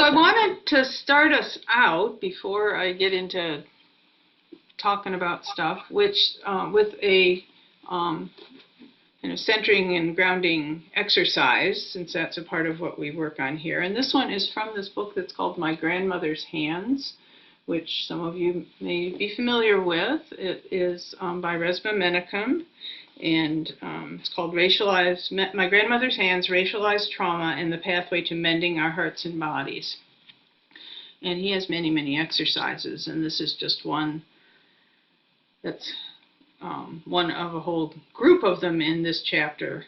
I wanted to start us out before I get into talking about stuff, which with a centering and grounding exercise, since that's a part of what we work on here. And this one is from this book that's called My Grandmother's Hands, which some of you may be familiar with. It is by Resmaa Menakem, and it's called My Grandmother's Hands, Racialized Trauma and the Pathway to Mending Our Hearts and Bodies. And he has many, many exercises, and this is just one that's one of a whole group of them in this chapter.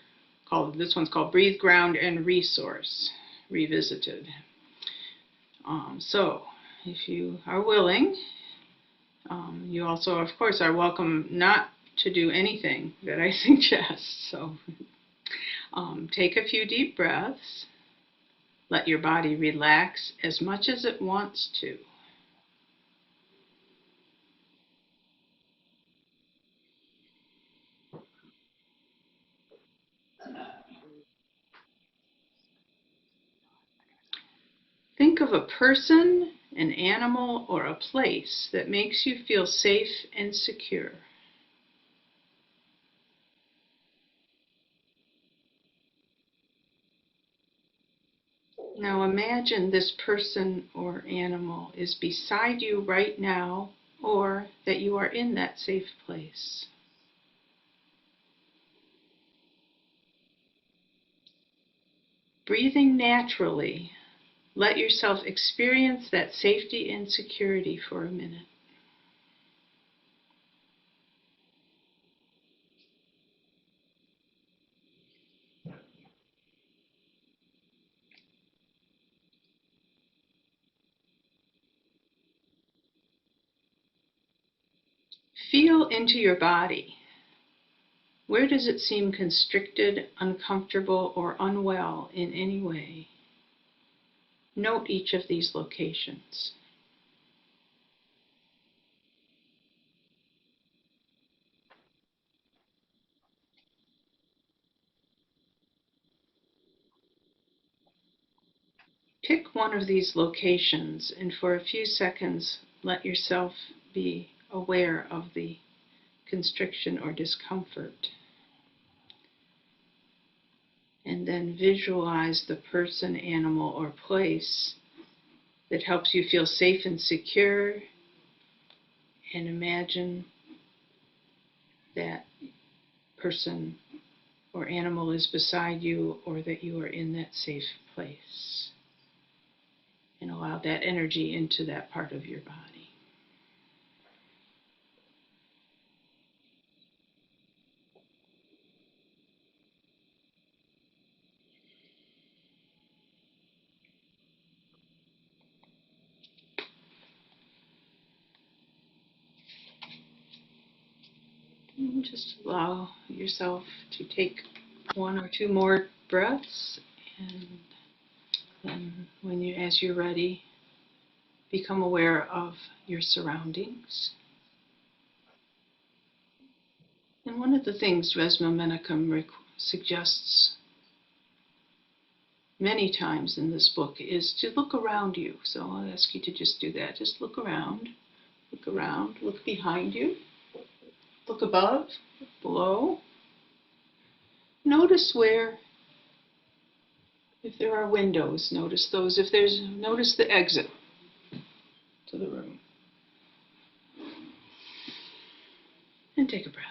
This one's called Breathe, Ground, and Resource, Revisited. So if you are willing, you also, of course, are welcome not to do anything that I suggest. So take a few deep breaths. Let your body relax as much as it wants to. Think of a person, an animal, or a place that makes you feel safe and secure. Now imagine this person or animal is beside you right now, or that you are in that safe place. Breathing naturally, let yourself experience that safety and security for a minute. Feel into your body. Where does it seem constricted, uncomfortable, or unwell in any way? Note each of these locations. Pick one of these locations and for a few seconds let yourself be aware of the constriction or discomfort. And then visualize the person, animal, or place that helps you feel safe and secure, and imagine that person or animal is beside you, or that you are in that safe place. And allow that energy into that part of your body. And just allow yourself to take one or two more breaths, and then as you're ready, become aware of your surroundings. And one of the things Resmaa Menakem suggests many times in this book is to look around you. So I'll ask you to just do that. Just look around, look behind you, look above, look below. Notice if there are windows, notice those. Notice the exit to the room. And take a breath.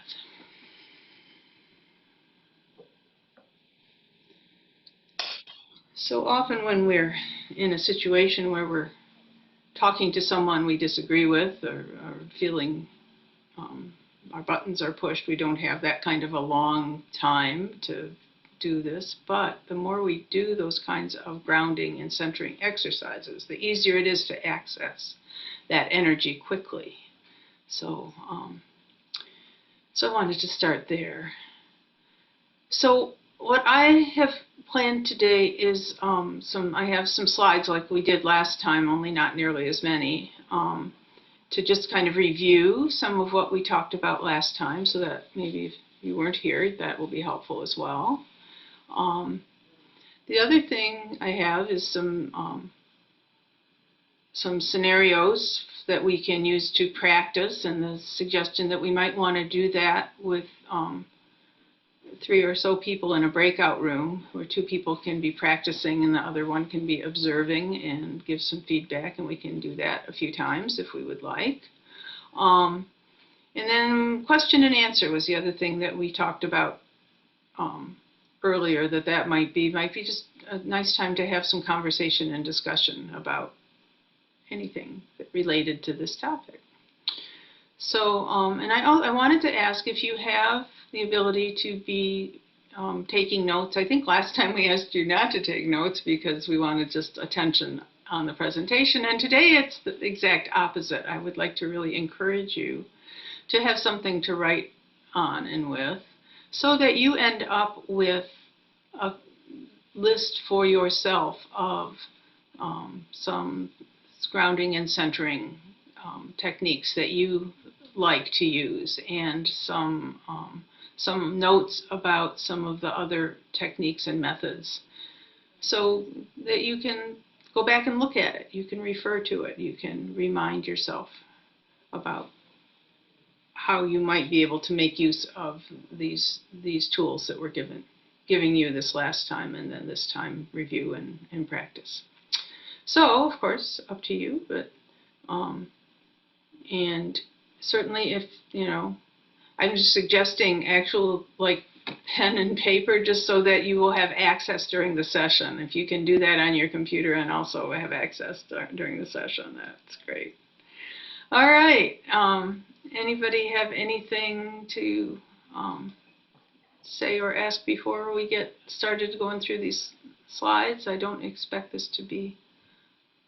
So often when we're in a situation where we're talking to someone we disagree with, or feeling our buttons are pushed, we don't have that kind of a long time to do this, but the more we do those kinds of grounding and centering exercises, the easier it is to access that energy quickly. So I wanted to start there. So what I have planned today is I have some slides like we did last time, only not nearly as many, to just kind of review some of what we talked about last time, so that maybe if you weren't here, that will be helpful as well. The other thing I have is some some scenarios that we can use to practice, and the suggestion that we might want to do that with 3 or so people in a breakout room where 2 people can be practicing and the other one can be observing and give some feedback, and we can do that a few times if we would like. And then question and answer was the other thing that we talked about earlier, that might be just a nice time to have some conversation and discussion about anything related to this topic. So, and I wanted to ask if you have the ability to be taking notes. I think last time we asked you not to take notes because we wanted just attention on the presentation, and today it's the exact opposite. I would like to really encourage you to have something to write on and with, so that you end up with a list for yourself of some grounding and centering techniques that you like to use, and some notes about some of the other techniques and methods, so that you can go back and look at it. You can refer to it. You can remind yourself about how you might be able to make use of these tools that were giving you this last time, and then this time review and practice. So, of course, up to you, but and certainly if, I'm just suggesting actual pen and paper, just so that you will have access during the session. If you can do that on your computer and also have access during the session, that's great. All right. Anybody have anything to say or ask before we get started going through these slides? I don't expect this to be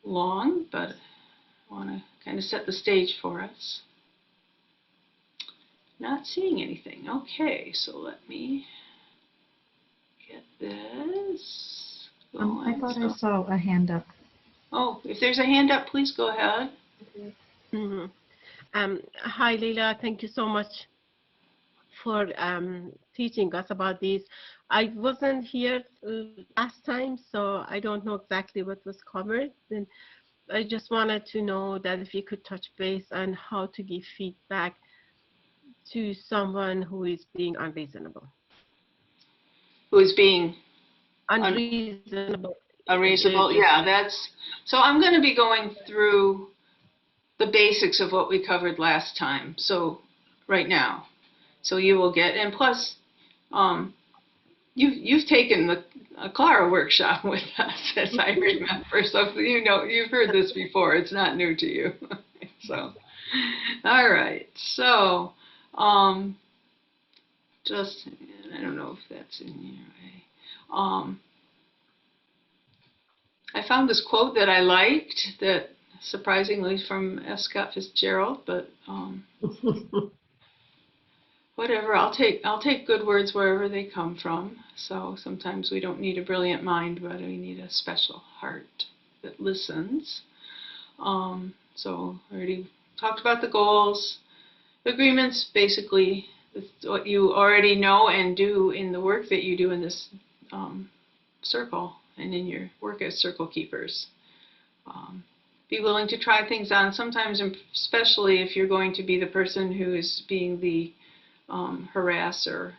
long, but I want to kind of set the stage for us. Not seeing anything. Okay, so let me get this going. I thought I saw a hand up. Oh, if there's a hand up, please go ahead. Mm-hmm. Hi, Layla. Thank you so much for teaching us about these. I wasn't here last time, so I don't know exactly what was covered. And I just wanted to know that if you could touch base on how to give feedback to someone who is being unreasonable. Who is being unreasonable? Unreasonable, yeah, so I'm going to be going through the basics of what we covered last time, so right now. So you will get, and plus, you've taken a Clara workshop with us, as I remember, so you've heard this before. It's not new to you. So, all right. So, just, I don't know if that's in here. I found this quote that I liked, that surprisingly from F. Scott Fitzgerald, but whatever. I'll take good words wherever they come from. So sometimes we don't need a brilliant mind, but we need a special heart that listens. So I already talked about the goals. Agreements, basically, what you already know and do in the work that you do in this circle and in your work as circle keepers. Be willing to try things on, sometimes especially if you're going to be the person who is being the harasser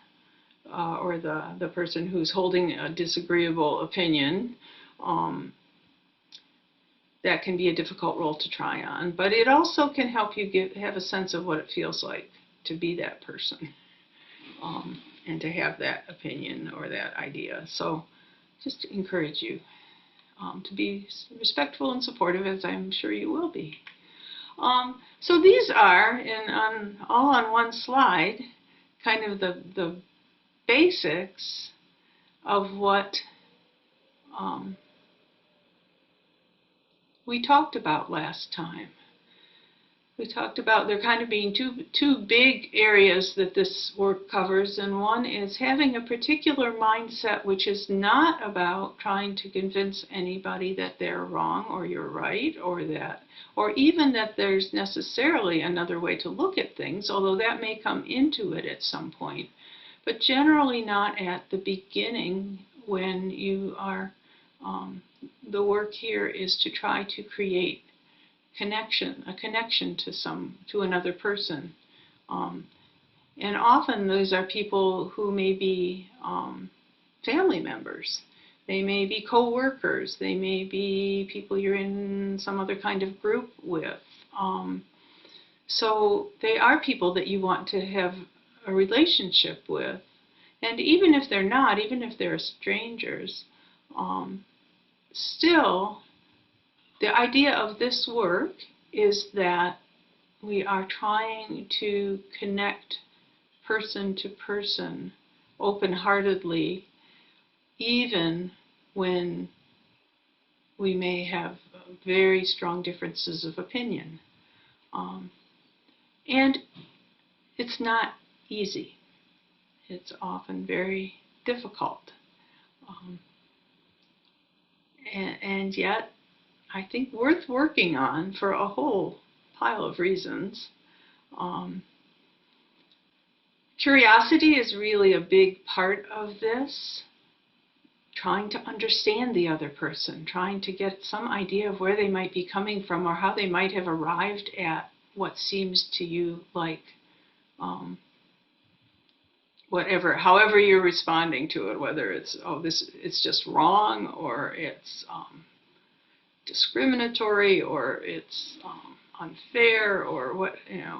or the person who's holding a disagreeable opinion. That can be a difficult role to try on, but it also can help you have a sense of what it feels like to be that person and to have that opinion or that idea. So just to encourage you to be respectful and supportive, as I'm sure you will be. So these are, all on one slide, kind of the basics of what we talked about last time. We talked about there kind of being two big areas that this work covers, and one is having a particular mindset which is not about trying to convince anybody that they're wrong or you're right, or even that there's necessarily another way to look at things, although that may come into it at some point, but generally not at the beginning when you are, the work here is to try to create a connection to another person. And often those are people who may be family members. They may be co-workers. They may be people you're in some other kind of group with. So they are people that you want to have a relationship with. And even if they're not, even if they're strangers, still, the idea of this work is that we are trying to connect person to person open-heartedly, even when we may have very strong differences of opinion. And it's not easy. It's often very difficult. And yet, I think worth working on for a whole pile of reasons. Curiosity is really a big part of this. Trying to understand the other person, trying to get some idea of where they might be coming from or how they might have arrived at what seems to you like however you're responding to it, whether it's, it's just wrong, or it's discriminatory, or it's unfair, or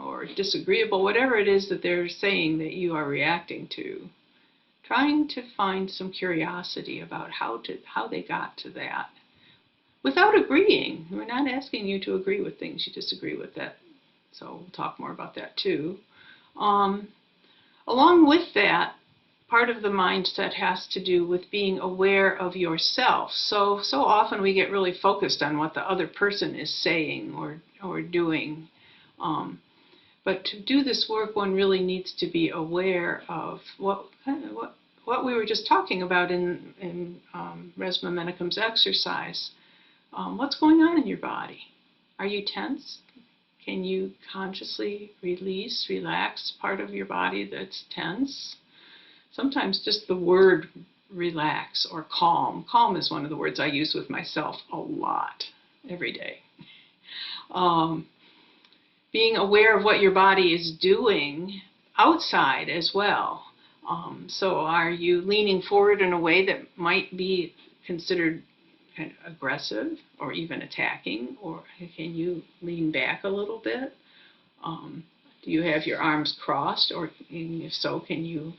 or disagreeable, whatever it is that they're saying that you are reacting to. Trying to find some curiosity about how they got to that, without agreeing. We're not asking you to agree with things you disagree with. That, so we'll talk more about that too. Along with that, part of the mindset has to do with being aware of yourself. So often we get really focused on what the other person is saying or doing. But to do this work, one really needs to be aware of what we were just talking about in Resmaa Menakem's exercise. What's going on in your body? Are you tense? Can you consciously relax part of your body that's tense? Sometimes just the word relax or calm. Calm is one of the words I use with myself a lot, every day. Being aware of what your body is doing outside as well. So are you leaning forward in a way that might be considered kind of aggressive or even attacking? Or can you lean back a little bit? Do you have your arms crossed? Or if so, can you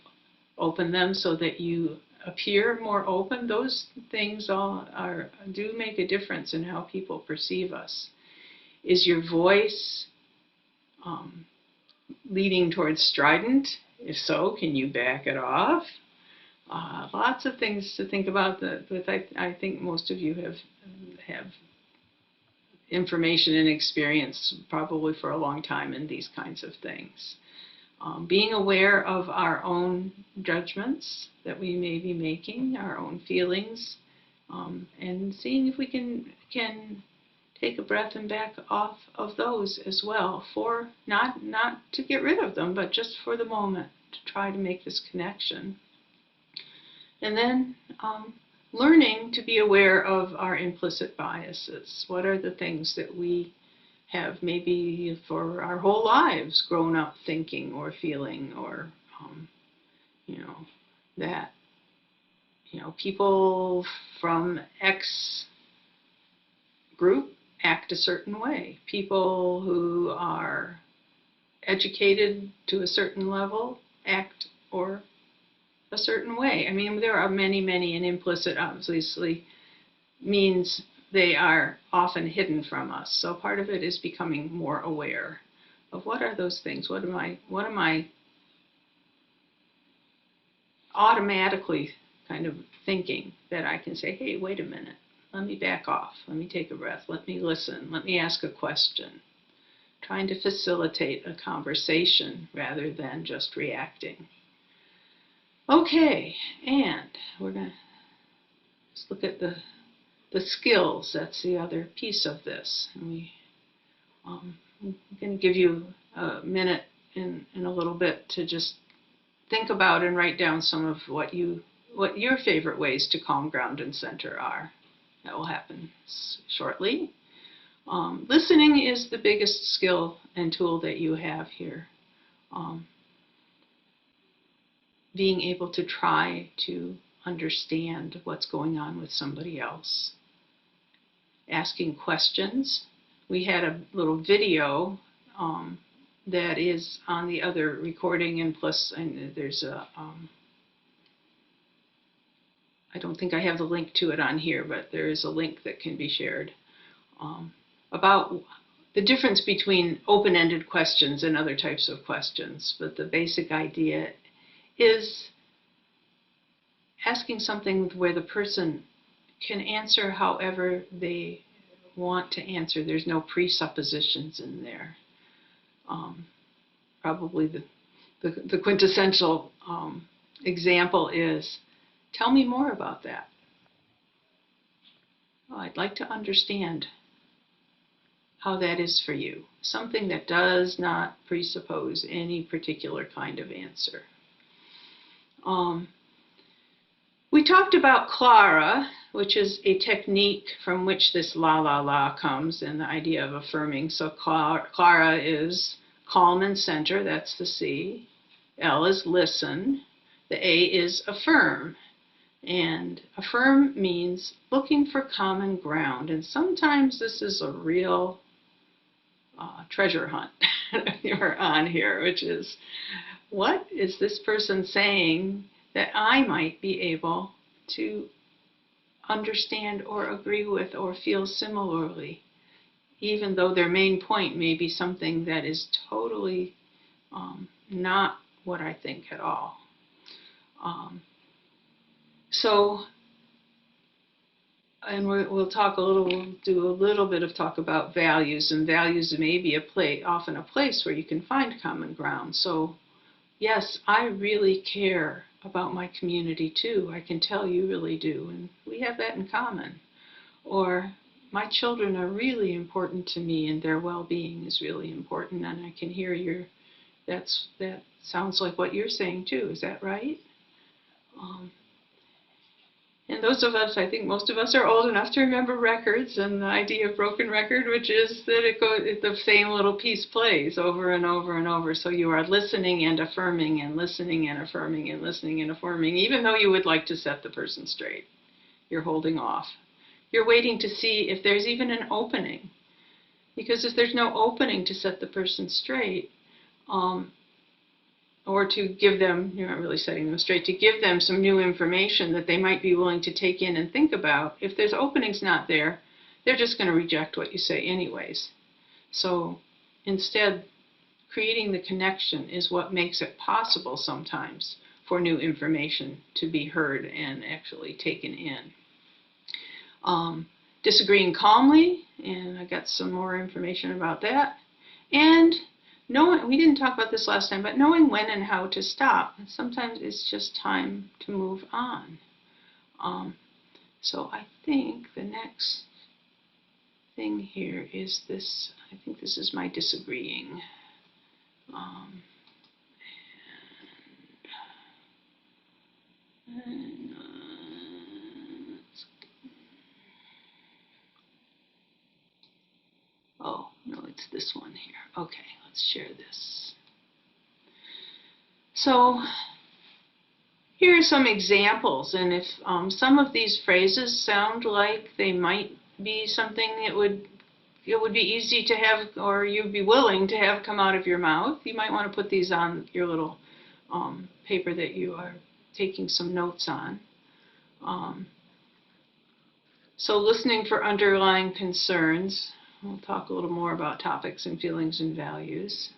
open them so that you appear more open? Those things all do make a difference in how people perceive us. Is your voice leading towards strident? If so, can you back it off? Lots of things to think about that I think most of you have information and experience probably for a long time in these kinds of things. Being aware of our own judgments that we may be making, our own feelings, and seeing if we can take a breath and back off of those as well, for not to get rid of them, but just for the moment to try to make this connection. And then learning to be aware of our implicit biases. What are the things that we have maybe for our whole lives grown up thinking or feeling, or that people from X group act a certain way. People who are educated to a certain level act or a certain way. I mean, there are many, and implicit obviously means they are often hidden from us. So part of it is becoming more aware of what are those things. What am I automatically kind of thinking that I can say, hey, wait a minute. Let me back off. Let me take a breath. Let me listen. Let me ask a question. Trying to facilitate a conversation rather than just reacting. Okay, and we're going to just look at the skills. That's the other piece of this. And I'm going to give you a minute in a little bit to just think about and write down some of what your favorite ways to calm, ground, and center are. That will happen shortly. Listening is the biggest skill and tool that you have here. Being able to try to understand what's going on with somebody else. Asking questions. We had a little video that is on the other recording, and plus there's a, I don't think I have the link to it on here, but there is a link that can be shared about the difference between open-ended questions and other types of questions. But the basic idea is asking something where the person can answer however they want to answer. There's no presuppositions in there. Probably the quintessential example is, tell me more about that. Oh, I'd like to understand how that is for you. Something that does not presuppose any particular kind of answer. We talked about Clara, which is a technique from which this la la la comes, and the idea of affirming. So Clara is calm and center, that's the C. L is listen. The A is affirm. And affirm means looking for common ground. And sometimes this is a real treasure hunt you're on here, which is, what is this person saying that I might be able to understand or agree with or feel similarly, even though their main point may be something that is totally not what I think at all. And we'll do a little bit of talk about values, and values may be often a place where you can find common ground. So yes, I really care about my community too. I can tell you really do, and we have that in common. Or my children are really important to me, and their well-being is really important, and I can hear that sounds like what you're saying too. Is that right? And those of us, I think most of us are old enough to remember records and the idea of broken record, which is that the same little piece plays over and over and over. So you are listening and affirming and listening and affirming and listening and affirming, even though you would like to set the person straight. You're holding off. You're waiting to see if there's even an opening. Because if there's no opening to set the person straight, or to give them, you're not really setting them straight, to give them some new information that they might be willing to take in and think about, if there's openings not there, they're just going to reject what you say anyways. So instead, creating the connection is what makes it possible sometimes for new information to be heard and actually taken in. Disagreeing calmly, and I got some more information about that. And we didn't talk about this last time, but knowing when and how to stop. Sometimes it's just time to move on. So I think the next thing here is this. I think this is my disagreeing. Oh, no, it's this one here. Okay, let's share this. So here are some examples, and if some of these phrases sound like they might be something it would be easy to have, or you'd be willing to have come out of your mouth, you might want to put these on your little paper that you are taking some notes on. So listening for underlying concerns. We'll talk a little more about topics and feelings and values.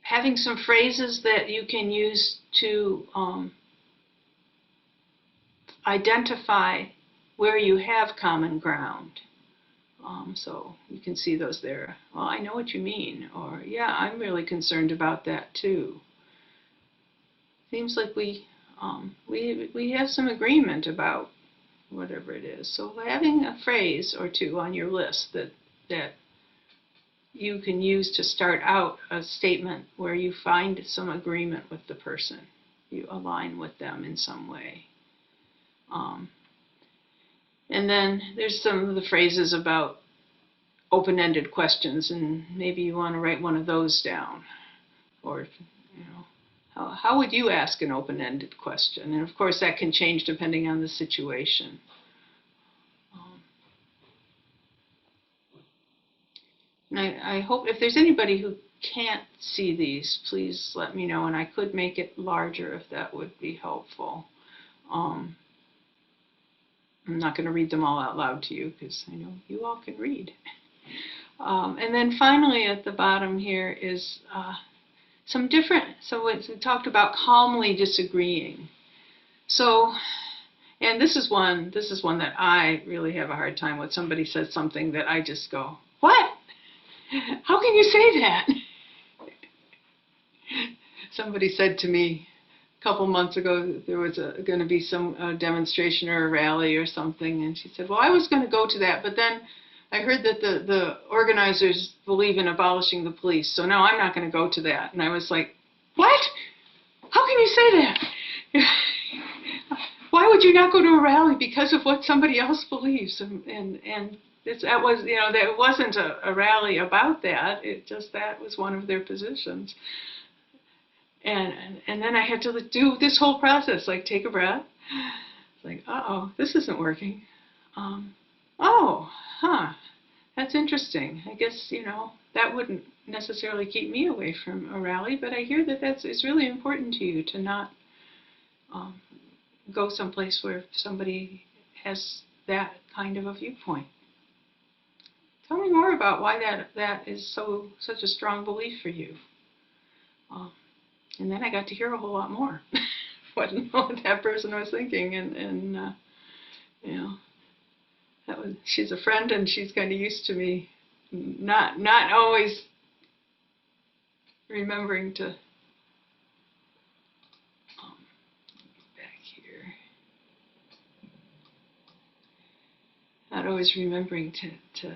Having some phrases that you can use to identify where you have common ground. So you can see those there. Well, I know what you mean, or yeah, I'm really concerned about that too. Seems like we have some agreement about whatever it is. So having a phrase or two on your list that you can use to start out a statement where you find some agreement with the person. You align with them in some way. And then there's some of the phrases about open-ended questions, and maybe you want to write one of those down. Or, how would you ask an open-ended question? And of course, that can change depending on the situation. And I hope if there's anybody who can't see these, please let me know, and I could make it larger if that would be helpful. I'm not going to read them all out loud to you because I know you all can read. And then finally at the bottom here is some different, so we talked about calmly disagreeing. So, and this is one that I really have a hard time with. Somebody says something that I just go, what? How can you say that? Somebody said to me a couple months ago there was going to be some demonstration or a rally or something, and she said, well, I was going to go to that, but then I heard that the organizers believe in abolishing the police, so now I'm not going to go to that. And I was like, what? How can you say that? Why would you not go to a rally because of what somebody else believes? And that was, that wasn't a rally about that. It just, that was one of their positions. And then I had to do this whole process, like take a breath. It's like, uh-oh, this isn't working. Oh, huh, that's interesting. I guess, that wouldn't necessarily keep me away from a rally, but I hear that it's really important to you to not go someplace where somebody has that kind of a viewpoint. Tell me more about why that is such a strong belief for you. And then I got to hear a whole lot more what that person was thinking, and she's a friend, and she's kind of used to me not always remembering to back here. Not always remembering to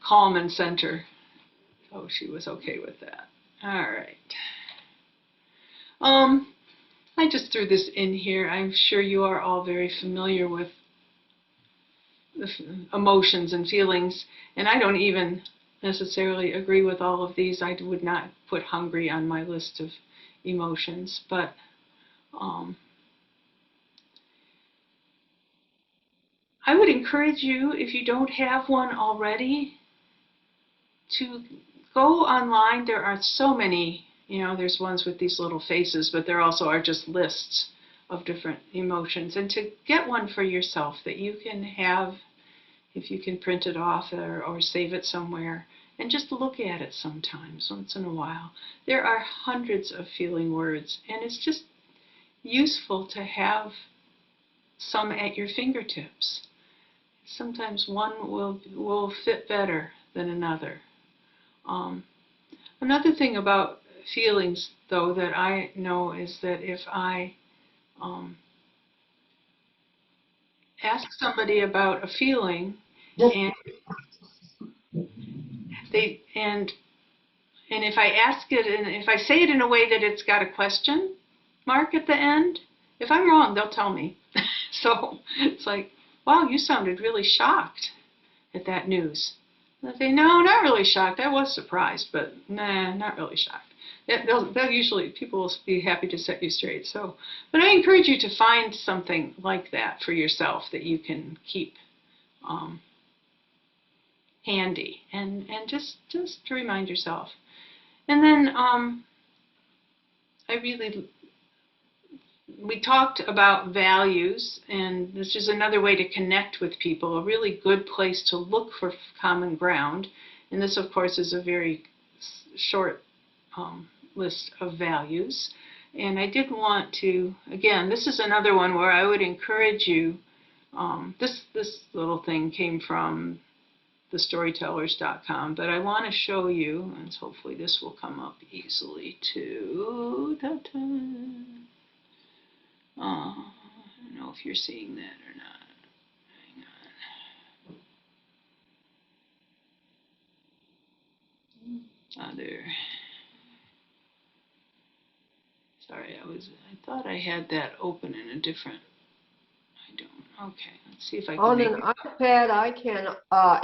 calm and center. So she was okay with that. All right. I just threw this in here. I'm sure you are all very familiar with the emotions and feelings, and I don't even necessarily agree with all of these. I would not put hungry on my list of emotions, but I would encourage you, if you don't have one already, to go online. There are so many, there's ones with these little faces, but there also are just lists of different emotions, and to get one for yourself that you can have, if you can print it off or save it somewhere, and just look at it sometimes, once in a while. There are hundreds of feeling words, and it's just useful to have some at your fingertips. Sometimes one will fit better than another. Another thing about feelings, though, that I know is that if I ask somebody about a feeling, and if I ask it, and if I say it in a way that it's got a question mark at the end, if I'm wrong, they'll tell me. So it's like, wow, you sounded really shocked at that news. And I say, no, not really shocked. I was surprised, but nah, not really shocked. They'll usually, people will be happy to set you straight. So, but I encourage you to find something like that for yourself that you can keep handy, and just to remind yourself. And then we talked about values, and this is another way to connect with people, a really good place to look for common ground. And this, of course, is a very short list of values. And I did want to, again, this is another one where I would encourage you, this little thing came from thestorytellers.com, but I want to show you, and hopefully this will come up easily too. Ta-ta. I don't know if you're seeing that or not. Hang on. There. Sorry, I thought I had that open in a different, I don't. Okay, let's see if I can On make an it. iPad, I can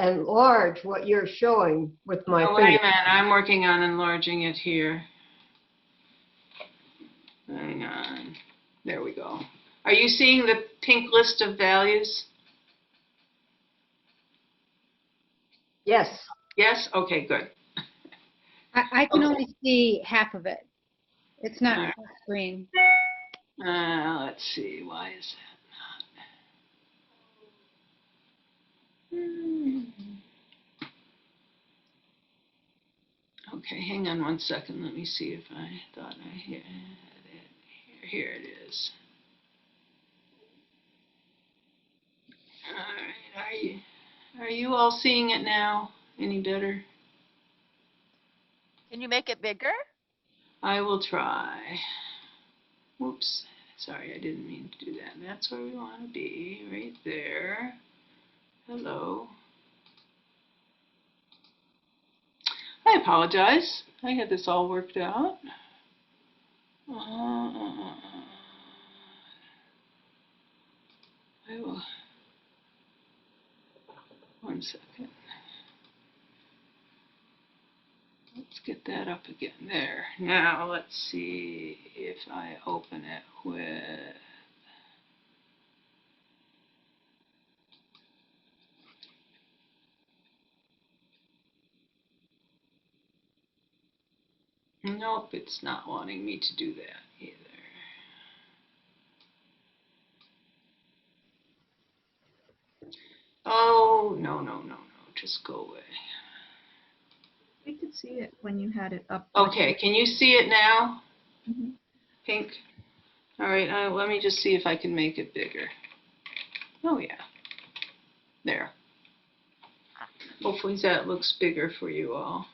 enlarge what you're showing with my Oh, wait a finger. minute, I'm working on enlarging it here. Hang on. There we go. Are you seeing the pink list of values? Yes. Yes? Okay, good. I can Okay. only see half of it. It's not All right. full screen. Let's see, why is that not? Okay, hang on one second. Let me see if I thought I had it. Here it is. All right, are you all seeing it now? Any better? Can you make it bigger? I will try. Whoops, sorry, I didn't mean to do that. That's where we want to be, right there. Hello. I apologize. I had this all worked out. I will. One second. Let's get that up again. There. Now let's see if I open it with. Nope, it's not wanting me to do that either. Oh, no, no, no, no. Just go away. We could see it when you had it up. Okay, can you see it now? Mhm. Pink? All right, let me just see if I can make it bigger. Oh, yeah. There. Hopefully that looks bigger for you all.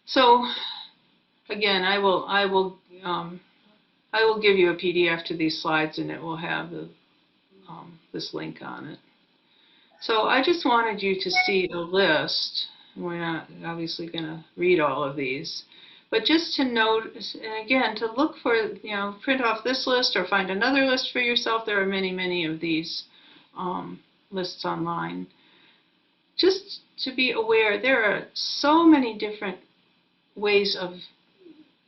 So, again, I will give you a PDF to these slides, and it will have this link on it. So I just wanted you to see a list. We're not obviously going to read all of these, but just to note, and again, to look for, print off this list or find another list for yourself. There are many, many of these lists online. Just to be aware, there are so many different ways of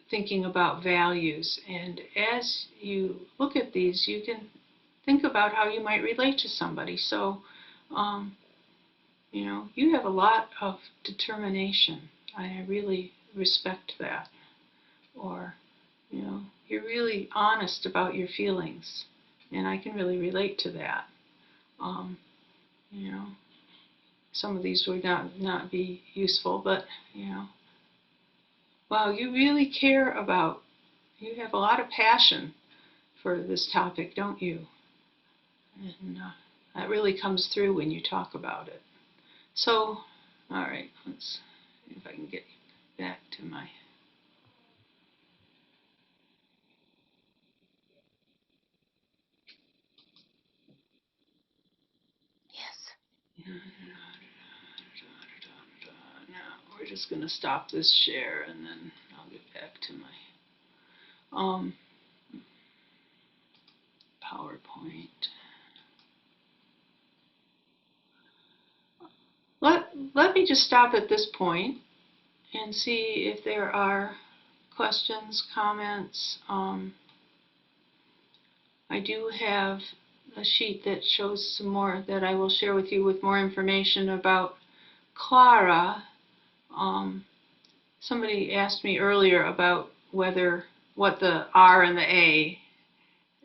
thinking about values, and as you look at these, you can think about how you might relate to somebody. So, you have a lot of determination. I really respect that. Or, you're really honest about your feelings, and I can really relate to that. You know, some of these would not be useful, but, wow, you really care about, you have a lot of passion for this topic, don't you? And that really comes through when you talk about it. So, all right, let's see if I can get back to my. Yes. Now, we're just going to stop this share, and then I'll get back to my PowerPoint. Let me just stop at this point and see if there are questions, comments. I do have a sheet that shows some more that I will share with you with more information about Clara. Somebody asked me earlier about what the R and the A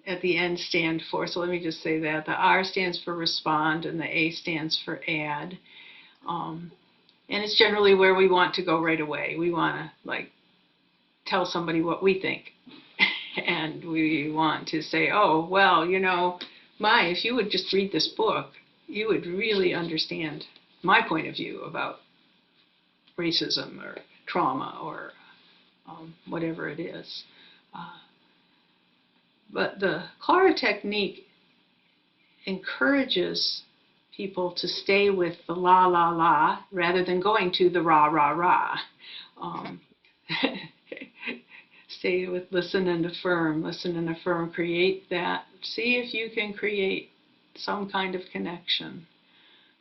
at the end stand for. So let me just say that. The R stands for respond and the A stands for add. And it's generally where we want to go right away. We want to tell somebody what we think. And we want to say, oh, well, if you would just read this book, you would really understand my point of view about racism or trauma or whatever it is. But the Clara technique encourages people to stay with the la, la, la, rather than going to the rah, rah, rah. Stay with listen and affirm, create that. See if you can create some kind of connection.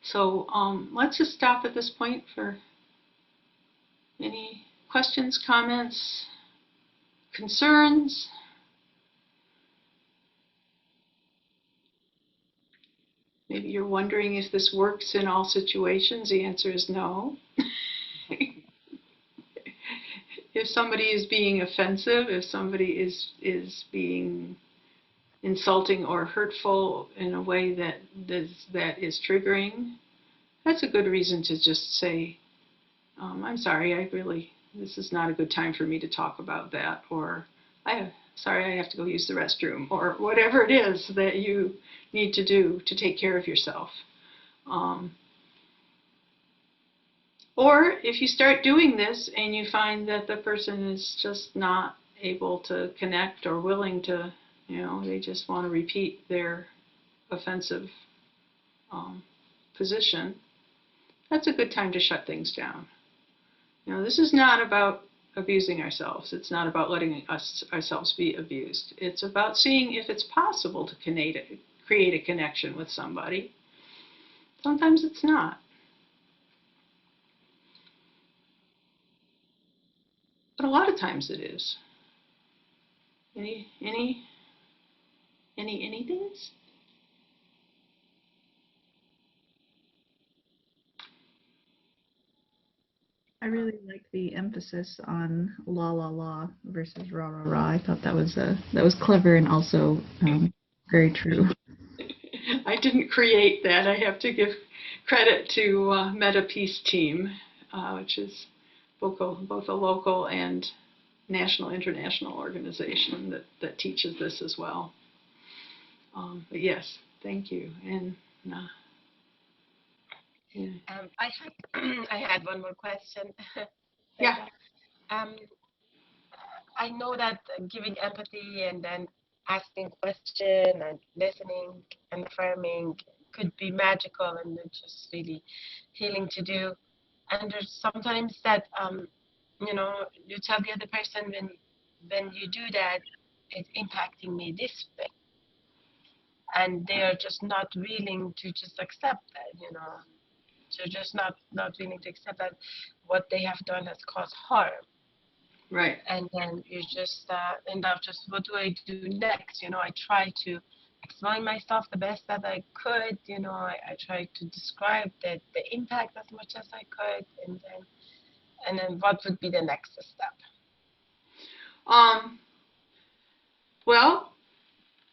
So let's just stop at this point for any questions, comments, concerns. Maybe you're wondering if this works in all situations. The answer is no. If somebody is being offensive, if somebody is being insulting or hurtful in a way that is triggering, that's a good reason to just say, I'm sorry, this is not a good time for me to talk about that, or sorry, I have to go use the restroom, or whatever it is that you need to do to take care of yourself. Or if you start doing this and you find that the person is just not able to connect or willing to, they just want to repeat their offensive position, that's a good time to shut things down. This is not about abusing ourselves. It's not about letting ourselves be abused. It's about seeing if it's possible to create a connection with somebody. Sometimes it's not. But a lot of times it is. Anythings? I really like the emphasis on la la la versus rah rah rah. I thought that was clever and also very true. I didn't create that. I have to give credit to Meta Peace Team, which is both a local and national, international organization that teaches this as well. But yes, thank you. And yeah. I had one more question. Yeah. I know that giving empathy and then asking question and listening and affirming could be magical and just really healing to do. And there's sometimes that you tell the other person when you do that, it's impacting me this way, and they are just not willing to just accept that. So just not willing to accept that what they have done has caused harm. Right. And then you just end up just, what do I do next? I try to explain myself the best that I could. I try to describe the impact as much as I could, and then what would be the next step? Well,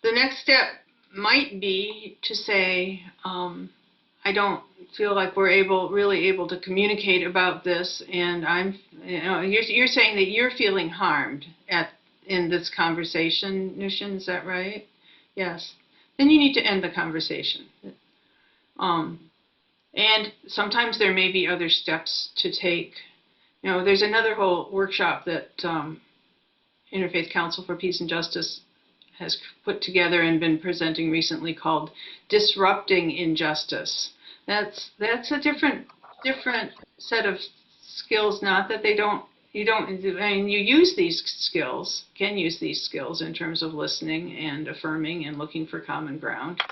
the next step might be to say, I don't feel like we're really able to communicate about this, and you're saying that you're feeling harmed in this conversation, Nushin, is that right? Yes. Then you need to end the conversation. And sometimes there may be other steps to take. There's another whole workshop that Interfaith Council for Peace and Justice has put together and been presenting recently called Disrupting Injustice. That's a different set of skills, not that you use these skills, can use these skills in terms of listening and affirming and looking for common ground.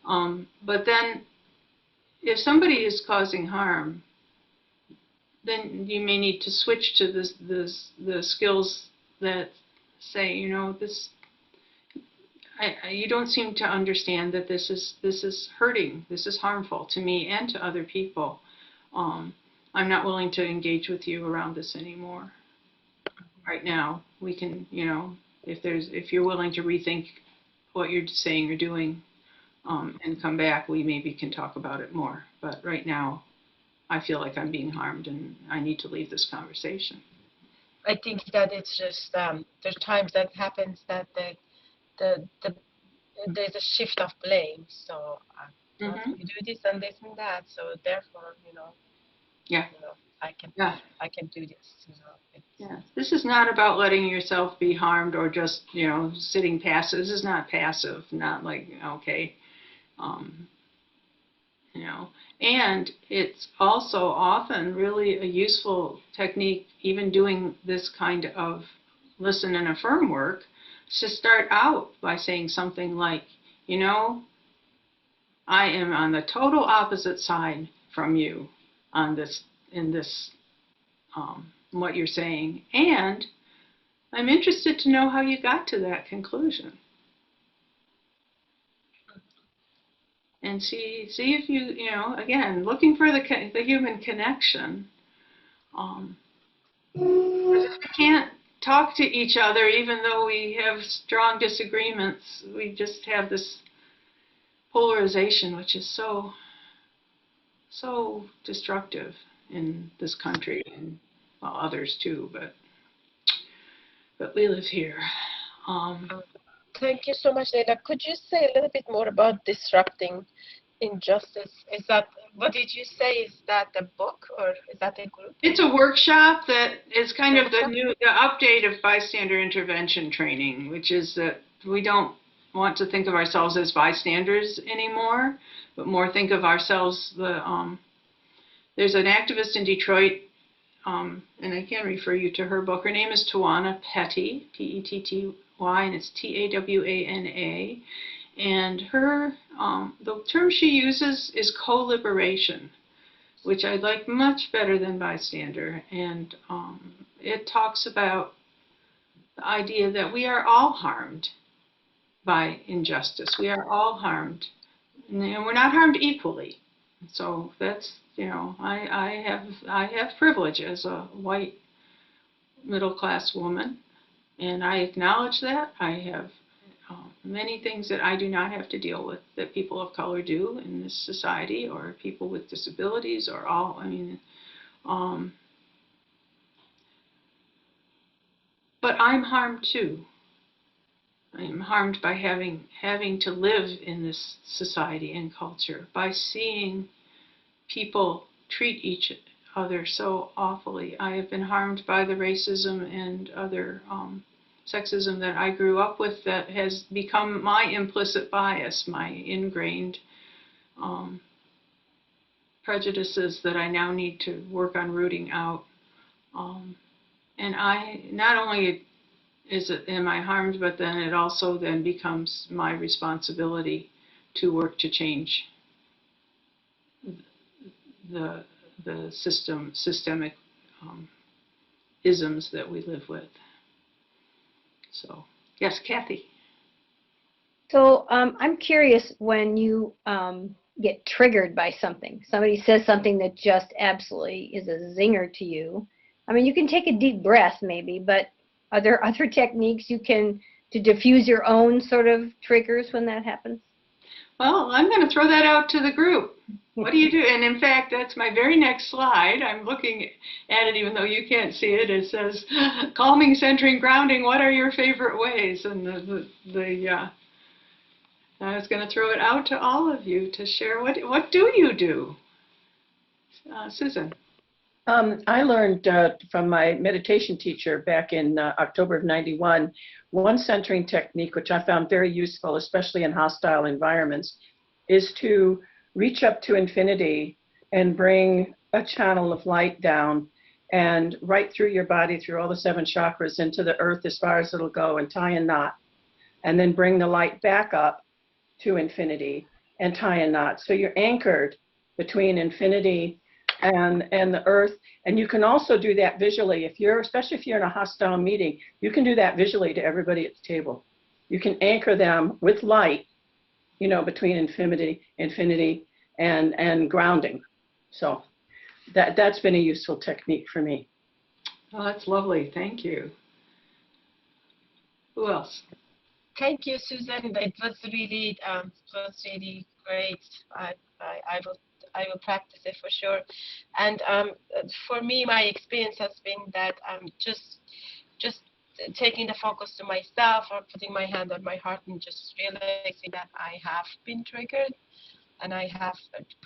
But then if somebody is causing harm, then you may need to switch to the skills that say, you don't seem to understand that this is hurting, this is harmful to me and to other people. I'm not willing to engage with you around this anymore. Right now, we can, if you're willing to rethink what you're saying or doing, and come back, we maybe can talk about it more. But right now, I feel like I'm being harmed and I need to leave this conversation. I think that it's just there's times that happens that there's a shift of blame. So you do this and this and that. So therefore, yeah, I can do this. Yeah, this is not about letting yourself be harmed or just sitting passive. This is not passive. Not like okay, And it's also often really a useful technique, even doing this kind of listen and affirm work, to start out by saying something like, I am on the total opposite side from you on this, in this, what you're saying. And I'm interested to know how you got to that conclusion. And see if you know, again, looking for the human connection. We can't talk to each other even though we have strong disagreements. We just have this polarization, which is so destructive in this country, and well, others too, but we live here. Thank you so much, Layla. Could you say a little bit more about disrupting injustice? Is that, what did you say? Is that a book or is that a group? It's a workshop that is kind of Workshop? the update of bystander intervention training, which is that we don't want to think of ourselves as bystanders anymore, but more think of ourselves, there's an activist in Detroit, and I can refer you to her book. Her name is Tawana Petty, Petty, and it's Tawana. And her, the term she uses is co-liberation, which I like much better than bystander. And it talks about the idea that we are all harmed by injustice. We are all harmed, and we're not harmed equally. So that's, you know, I have privilege as a white middle-class woman, and I acknowledge that. I have many things that I do not have to deal with that people of color do in this society, or people with disabilities, or all, I mean, but I'm harmed too. I'm harmed by having to live in this society and culture, by seeing people treat each other so awfully. I have been harmed by the racism and other sexism that I grew up with that has become my implicit bias, my ingrained prejudices that I now need to work on rooting out. And I, not only am I harmed, but then it also then becomes my responsibility to work to change the systemic isms that we live with. So, yes, Kathy. So I'm curious, when you get triggered by something, somebody says something that just absolutely is a zinger to you. I mean, you can take a deep breath maybe, but are there other techniques you can to diffuse your own sort of triggers when that happens? Well, I'm going to throw that out to the group. What do you do? And in fact, that's my very next slide. I'm looking at it, even though you can't see it. It says, calming, centering, grounding, what are your favorite ways? And I was going to throw it out to all of you to share. What do you do? Susan. I learned from my meditation teacher back in October of '91, one centering technique, which I found very useful, especially in hostile environments, is to reach up to infinity and bring a channel of light down and right through your body, through all the 7 chakras, into the earth as far as it'll go, and tie a knot. And then bring the light back up to infinity and tie a knot. So you're anchored between infinity and the earth. And you can also do that visually. Especially if you're in a hostile meeting, you can do that visually to everybody at the table. You can anchor them with light, you know, between infinity and grounding. So that's been a useful technique for me. Oh, that's lovely. Thank you. Who else? Thank you, Susan. It was really great. I will practice it for sure. And for me, my experience has been that just taking the focus to myself, or putting my hand on my heart and just realizing that I have been triggered, and I have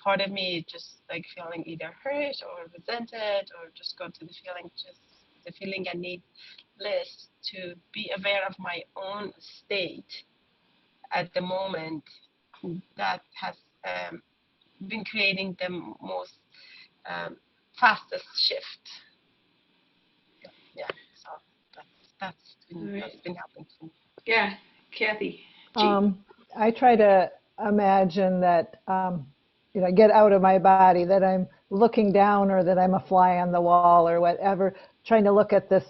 part of me just like feeling either hurt or resented, or just go to the feeling and need list, to be aware of my own state at the moment. That has been creating the most fastest shift. Yeah, so that's been helping me. Yeah, Kathy. I try to imagine that, get out of my body, that I'm looking down or that I'm a fly on the wall or whatever, trying to look at this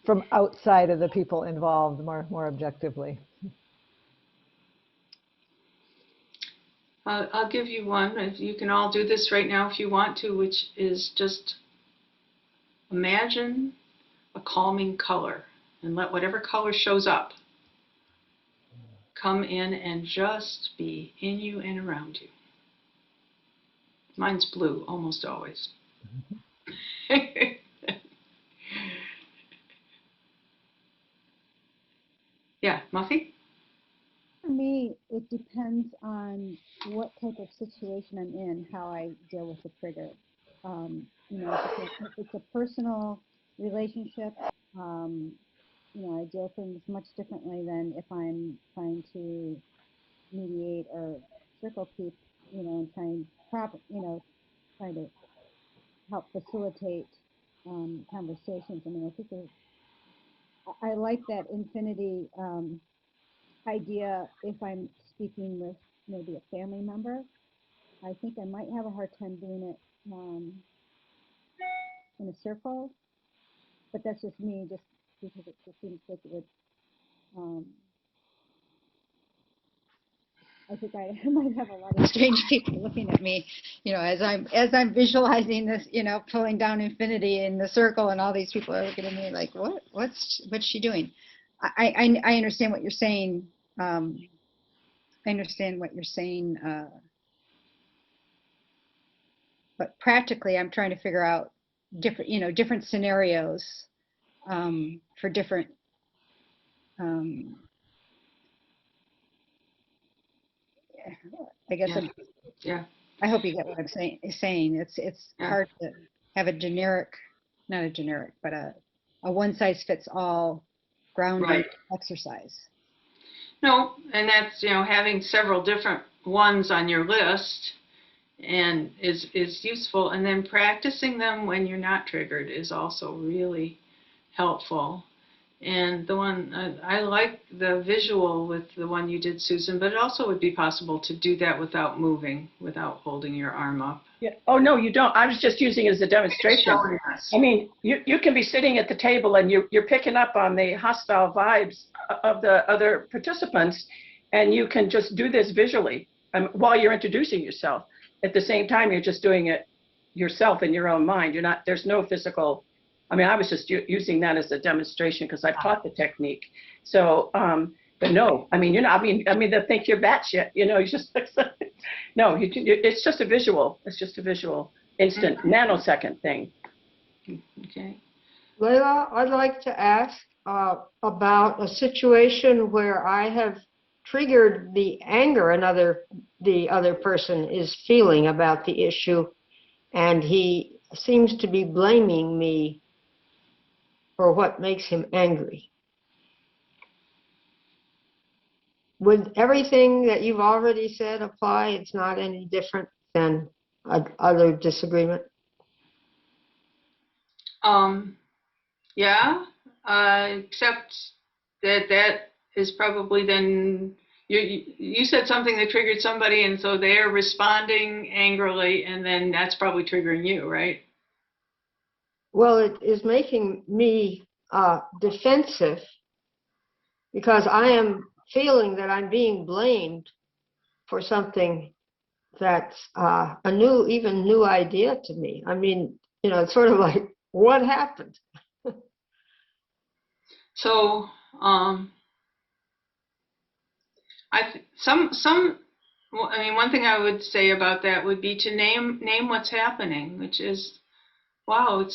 from outside of the people involved more objectively. I'll give you one. You can all do this right now if you want to, which is just imagine a calming color and let whatever color shows up come in and just be in you and around you. Mine's blue, almost always. Yeah, Muffy? For me, it depends on what type of situation I'm in, how I deal with the trigger. If it's a personal relationship, I deal with things much differently than if I'm trying to mediate or circle keep, and trying to help facilitate conversations. I mean, I think I like that infinity idea if I'm speaking with maybe a family member. I think I might have a hard time doing it in a circle, but that's just me, just because it just seems like it would. I think I might have a lot of strange people looking at me, as I'm visualizing this, pulling down infinity in the circle, and all these people are looking at me like, what's she doing? I understand what you're saying. I understand what you're saying, but practically, I'm trying to figure out different scenarios for different. I guess Yeah. I hope you get what I'm saying. It's Yeah. hard to have not a generic, but a one size fits all grounding Right. exercise. No, and that's, having several different ones on your list and is useful. And then practicing them when you're not triggered is also really helpful. And the one, I like the visual with the one you did, Susan, but it also would be possible to do that without moving, without holding your arm up. Yeah. Oh, no, you don't. I was just using it as a demonstration. Showing us. I mean, you can be sitting at the table and you're picking up on the hostile vibes of the other participants, and you can just do this visually while you're introducing yourself. At the same time, you're just doing it yourself in your own mind. There's no physical. I mean, I was just using that as a demonstration because I've taught the technique. So, but no, I mean, they think you're batshit, you just, no, it's just a visual. It's just a visual, instant, nanosecond thing. Okay. Layla, I'd like to ask about a situation where I have triggered the anger the other person is feeling about the issue, and he seems to be blaming me for what makes him angry. Would everything that you've already said apply? It's not any different than other disagreement? Yeah, except that is probably then, you said something that triggered somebody, and so they're responding angrily, and then that's probably triggering you, right? Well, it is making me defensive because I am feeling that I'm being blamed for something that's even new idea to me. I mean, it's sort of like, what happened? So, one thing I would say about that would be to name what's happening, which is, wow,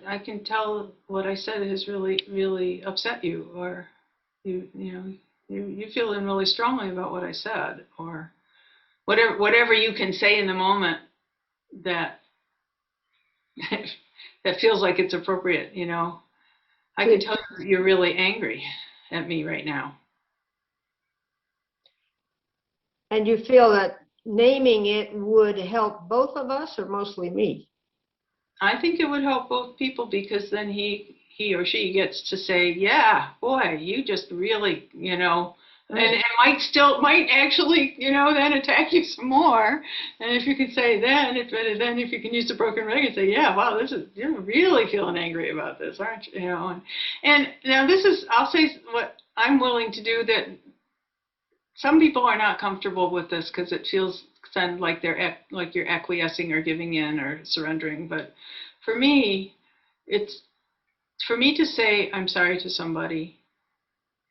I can tell what I said has really, really upset you, or you're feeling really strongly about what I said, or whatever you can say in the moment that that feels like it's appropriate. I can tell you're really angry at me right now. And you feel that naming it would help both of us, or mostly me? I think it would help both people, because then he or she gets to say, yeah, boy, you just really, And it might actually, then attack you some more. And if you could say then if you can use the broken ring and say, yeah, wow, you're really feeling angry about this, aren't you? And now I'll say what I'm willing to do, that some people are not comfortable with this because it feels like you're acquiescing or giving in or surrendering. But for me, to say I'm sorry to somebody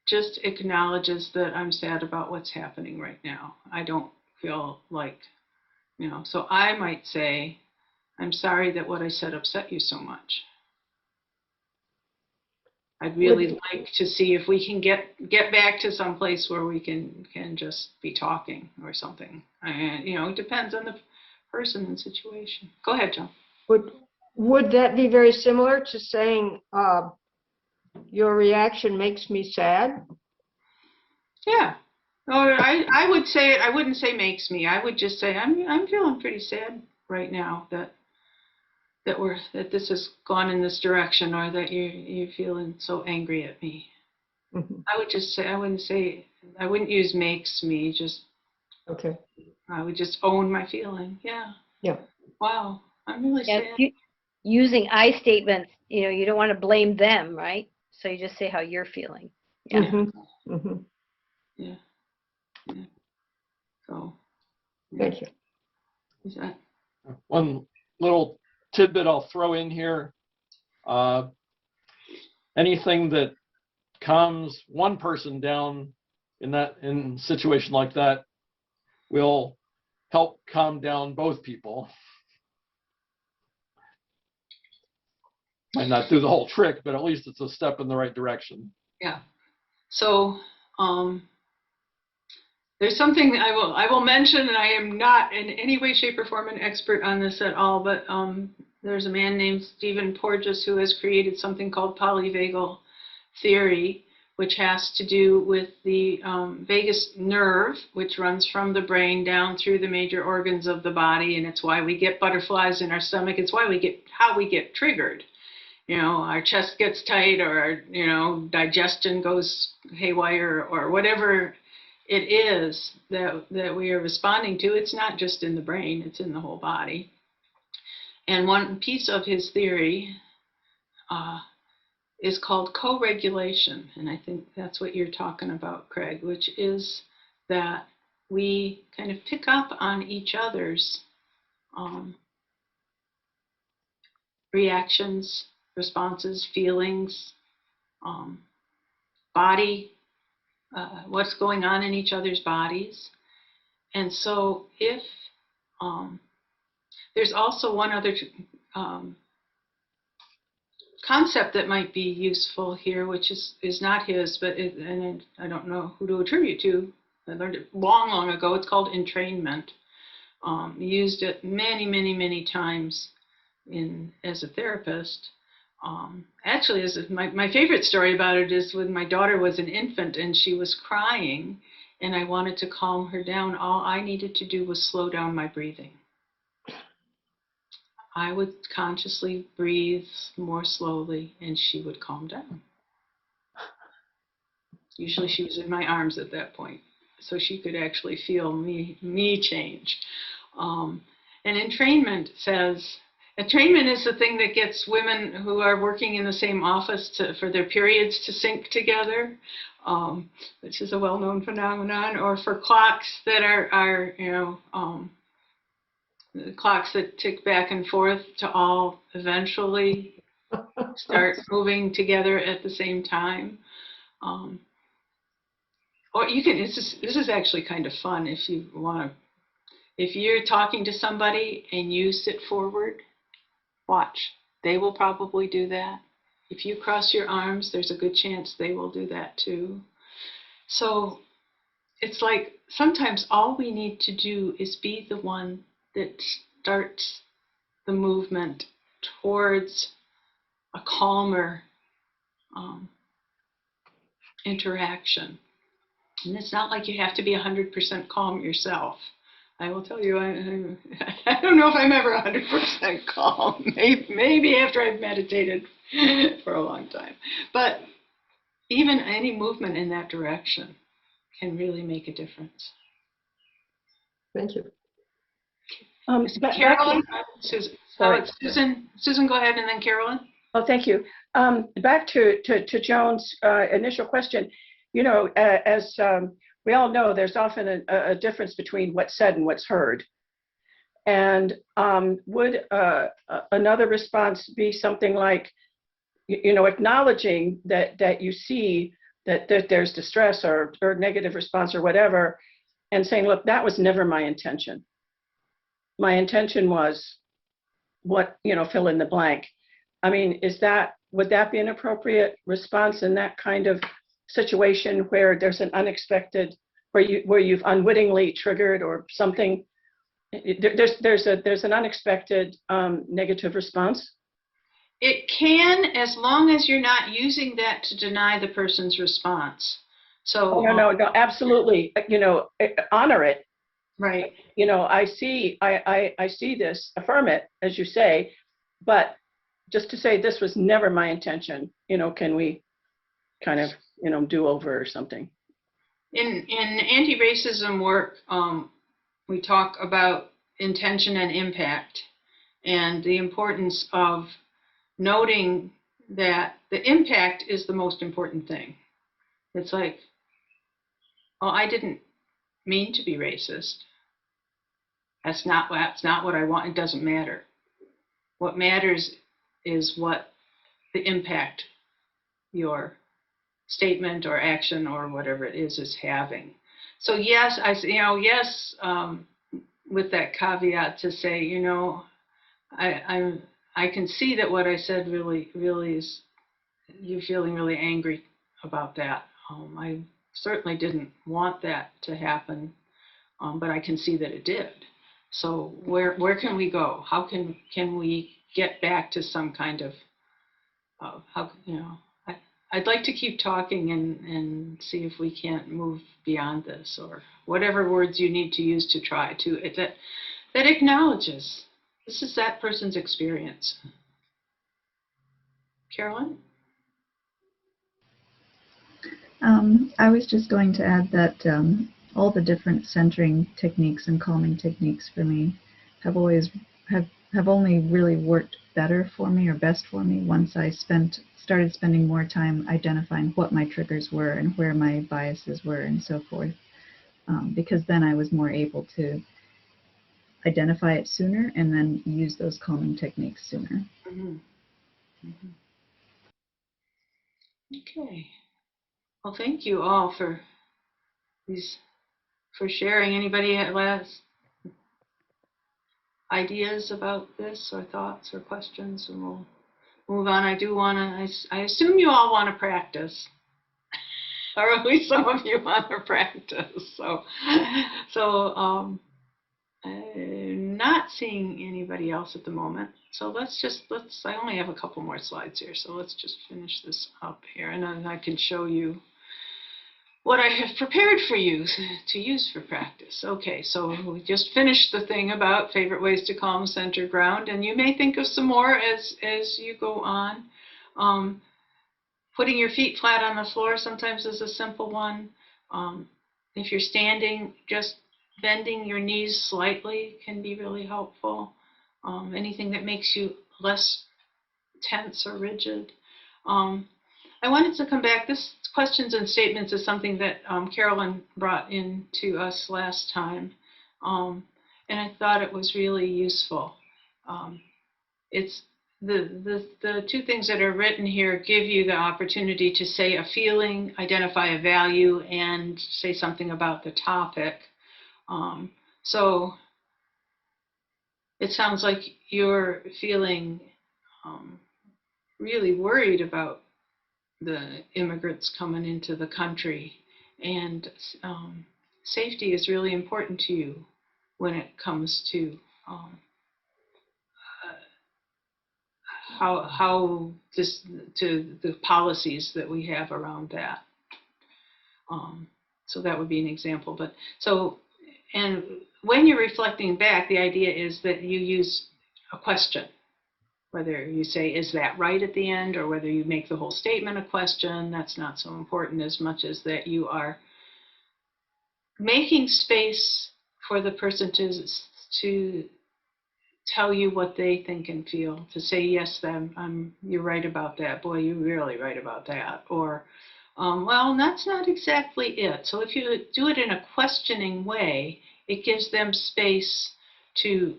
just acknowledges that I'm sad about what's happening right now. I don't feel like, so I might say, I'm sorry that what I said upset you so much. I'd really like to see if we can get back to some place where we can just be talking or something. It depends on the person and situation. Go ahead, John. Would that be very similar to saying, your reaction makes me sad? Yeah. Or I would say it. I wouldn't say makes me. I would just say I'm feeling pretty sad right now that this has gone in this direction, or that you're feeling so angry at me. Mm-hmm. I would just say, I wouldn't use makes me. Just okay. I would just own my feeling. Yeah. Yeah. Wow. I'm really sad. Using I statements, you don't want to blame them, right? So you just say how you're feeling. Yeah. Mm-hmm. Mm-hmm. Yeah. Yeah. So. Yeah. Thank you. Is that? One little tidbit I'll throw in here. Anything that calms one person down in a situation like that will help calm down both people. Might not do the whole trick, but at least it's a step in the right direction. Yeah. So there's something I will mention, and I am not in any way, shape, or form an expert on this at all, but there's a man named Stephen Porges who has created something called Polyvagal Theory, which has to do with the vagus nerve, which runs from the brain down through the major organs of the body, and it's why we get butterflies in our stomach. It's how we get triggered. Our chest gets tight, or our, digestion goes haywire, or whatever it is that we are responding to. It's not just in the brain, it's in the whole body. And one piece of his theory is called co-regulation. And I think that's what you're talking about, Craig, which is that we kind of pick up on each other's reactions, responses, feelings, body, what's going on in each other's bodies. And so if there's also one other concept that might be useful here, which is not his, but and I don't know who to attribute to. I learned it long, long ago. It's called entrainment. Used it many, many, many times as a therapist. Actually, my favorite story about it is when my daughter was an infant and she was crying, and I wanted to calm her down. All I needed to do was slow down my breathing. I would consciously breathe more slowly, and she would calm down. Usually she was in my arms at that point, so she could actually feel me change. And entrainment is the thing that gets women who are working in the same office for their periods to sync together, which is a well-known phenomenon, or for clocks that are clocks that tick back and forth to all eventually start moving together at the same time. Or you can, this is actually kind of fun if you want to, if you're talking to somebody and you sit forward, watch. They will probably do that. If you cross your arms, there's a good chance they will do that too. So it's like sometimes all we need to do is be the one that starts the movement towards a calmer interaction. And it's not like you have to be 100% calm yourself. I will tell you, I don't know if I'm ever 100% calm. Maybe after I've meditated for a long time. But even any movement in that direction can really make a difference. Thank you. Carolyn, Susan, Sorry. Susan, go ahead, and then Carolyn. Oh, thank you. Back to Joan's initial question. You know, as we all know, there's often a difference between what's said and what's heard. And would another response be something like, you know, acknowledging that you see that there's distress or negative response or whatever, and saying, look, that was never my intention. My intention was what, you know, fill in the blank. I mean, would that be an appropriate response in that kind of situation where there's an unexpected, where you've unwittingly triggered or something? There's an unexpected negative response. It can, as long as you're not using that to deny the person's response. So No, absolutely. You know, honor it. right. You know, I see this, affirm it, as you say, but just to say this was never my intention, you know, can we kind of, you know, do over or something? In anti-racism work, we talk about intention and impact, and the importance of noting that the impact is the most important thing. It's like, oh, I didn't mean to be racist. That's not what I want. It doesn't matter. What matters is what the impact your statement or action or whatever it is having. So yes, yes, with that caveat to say, you know, I can see that what I said really is you feeling really angry about that. I certainly didn't want that to happen, but I can see that it did. So where can we go? How can we get back to some kind of how, you know, I'd like to keep talking and see if we can't move beyond this, or whatever words you need to use to try to that acknowledges this is that person's experience. Carolyn? I was just going to add that all the different centering techniques and calming techniques for me have only really worked better for me or best for me once I started spending more time identifying what my triggers were and where my biases were and so forth, because then I was more able to identify it sooner and then use those calming techniques sooner. Mm-hmm. Mm-hmm. Okay. Well, thank you all for sharing. Anybody have last ideas about this or thoughts or questions, and we'll move on. I do want to, I assume you all want to practice, or at least some of you want to practice. So I'm not seeing anybody else at the moment. So I only have a couple more slides here. So let's just finish this up here, and then I can show you what I have prepared for you to use for practice. Okay, so we just finished the thing about favorite ways to calm, center, ground, and you may think of some more as you go on. Putting your feet flat on the floor sometimes is a simple one. If you're standing, just bending your knees slightly can be really helpful. Anything that makes you less tense or rigid. I wanted to come back. This questions and statements is something that Carolyn brought in to us last time, and I thought it was really useful. It's the two things that are written here give you the opportunity to say a feeling, identify a value, and say something about the topic. So it sounds like you're feeling really worried about the immigrants coming into the country, and safety is really important to you when it comes to the policies that we have around that. So that would be an example. But and when you're reflecting back, the idea is that you use a question. Whether you say, is that right at the end, or whether you make the whole statement a question, that's not so important as much as that you are making space for the person to tell you what they think and feel, to say, yes, you're right about that. Boy, you're really right about that. Or, well, that's not exactly it. So if you do it in a questioning way, it gives them space to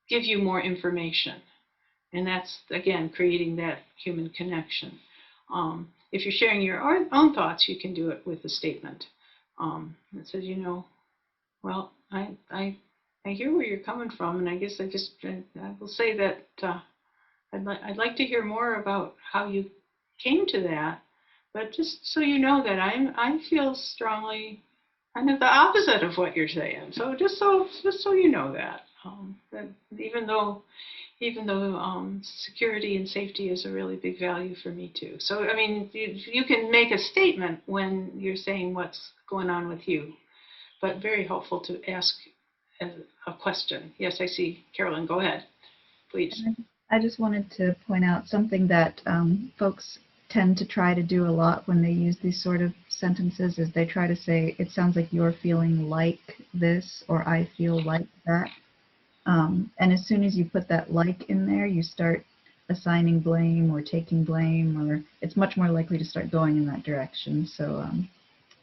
give you more information. And that's, again, creating that human connection. If you're sharing your own thoughts, you can do it with a statement that says, well, I hear where you're coming from, and I guess I will say that I'd like to hear more about how you came to that, but just so you know that I feel strongly kind of the opposite of what you're saying. So just so you know that even though security and safety is a really big value for me too. So I mean, you can make a statement when you're saying what's going on with you, but very helpful to ask a question. Yes, I see Carolyn. Go ahead, please. I just wanted to point out something that folks tend to try to do a lot when they use these sort of sentences is they try to say, it sounds like you're feeling like this, or I feel like that. And as soon as you put that like in there, you start assigning blame or taking blame, or it's much more likely to start going in that direction. So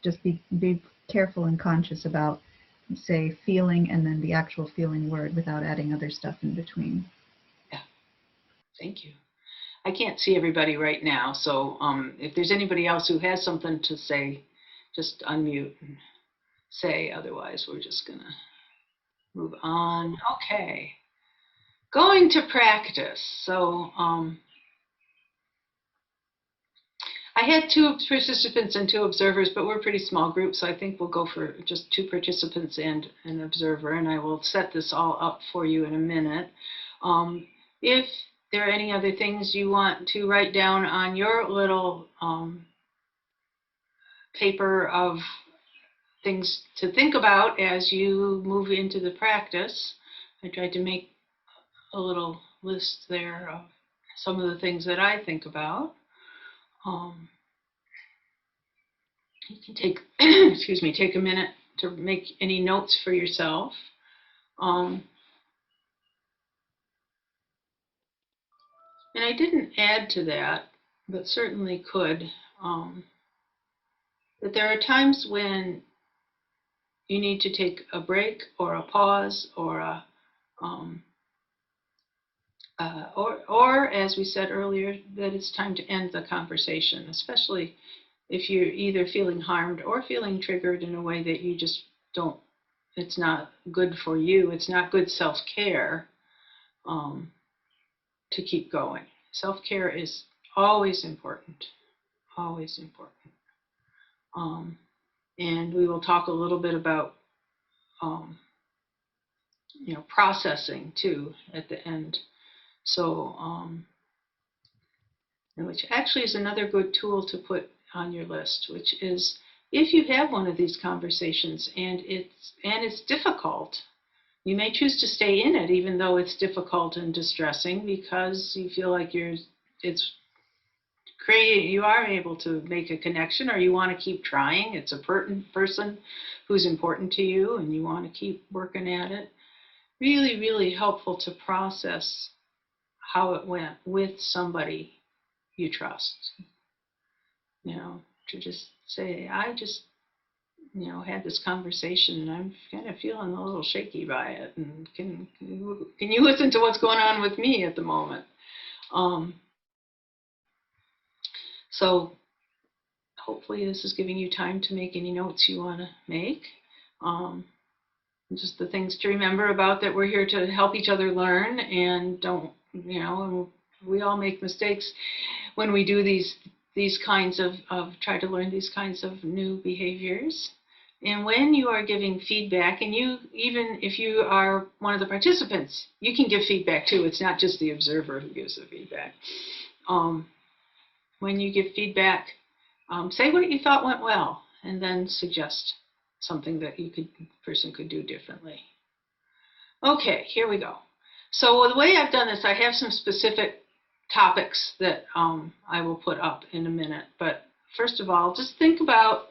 just be careful and conscious about, say, feeling and then the actual feeling word without adding other stuff in between. Yeah, thank you. I can't see everybody right now, so if there's anybody else who has something to say, just unmute and say. Otherwise, we're just gonna move on. Okay, going to practice. So I had 2 participants and 2 observers, but we're a pretty small group, so I think we'll go for just 2 participants and an observer, and I will set this all up for you in a minute. If there are any other things you want to write down on your little paper of things to think about as you move into the practice, I tried to make a little list there of some of the things that I think about. You can take, excuse me, take a minute to make any notes for yourself. And I didn't add to that, but certainly could, that there are times when you need to take a break or a pause or or as we said earlier, that it's time to end the conversation, especially if you're either feeling harmed or feeling triggered in a way that you just don't, it's not good for you, it's not good self-care to keep going. Self-care is always important, always important. And we will talk a little bit about processing too at the end. So, which actually is another good tool to put on your list, which is if you have one of these conversations and it's difficult, you may choose to stay in it even though it's difficult and distressing, because you feel like you are able to make a connection, or you want to keep trying. It's a person who's important to you and you want to keep working at it. Really, really helpful to process how it went with somebody you trust. To just say, I just, had this conversation and I'm kind of feeling a little shaky by it. And can you listen to what's going on with me at the moment? So hopefully this is giving you time to make any notes you want to make. Just the things to remember about that we're here to help each other learn, and don't, and we all make mistakes when we do these kinds of try to learn these kinds of new behaviors. And when you are giving feedback, and even if you are one of the participants, you can give feedback too. It's not just the observer who gives the feedback. When you give feedback, say what you thought went well, and then suggest something that person could do differently. Okay, here we go. So the way I've done this, I have some specific topics that I will put up in a minute. But first of all, just think about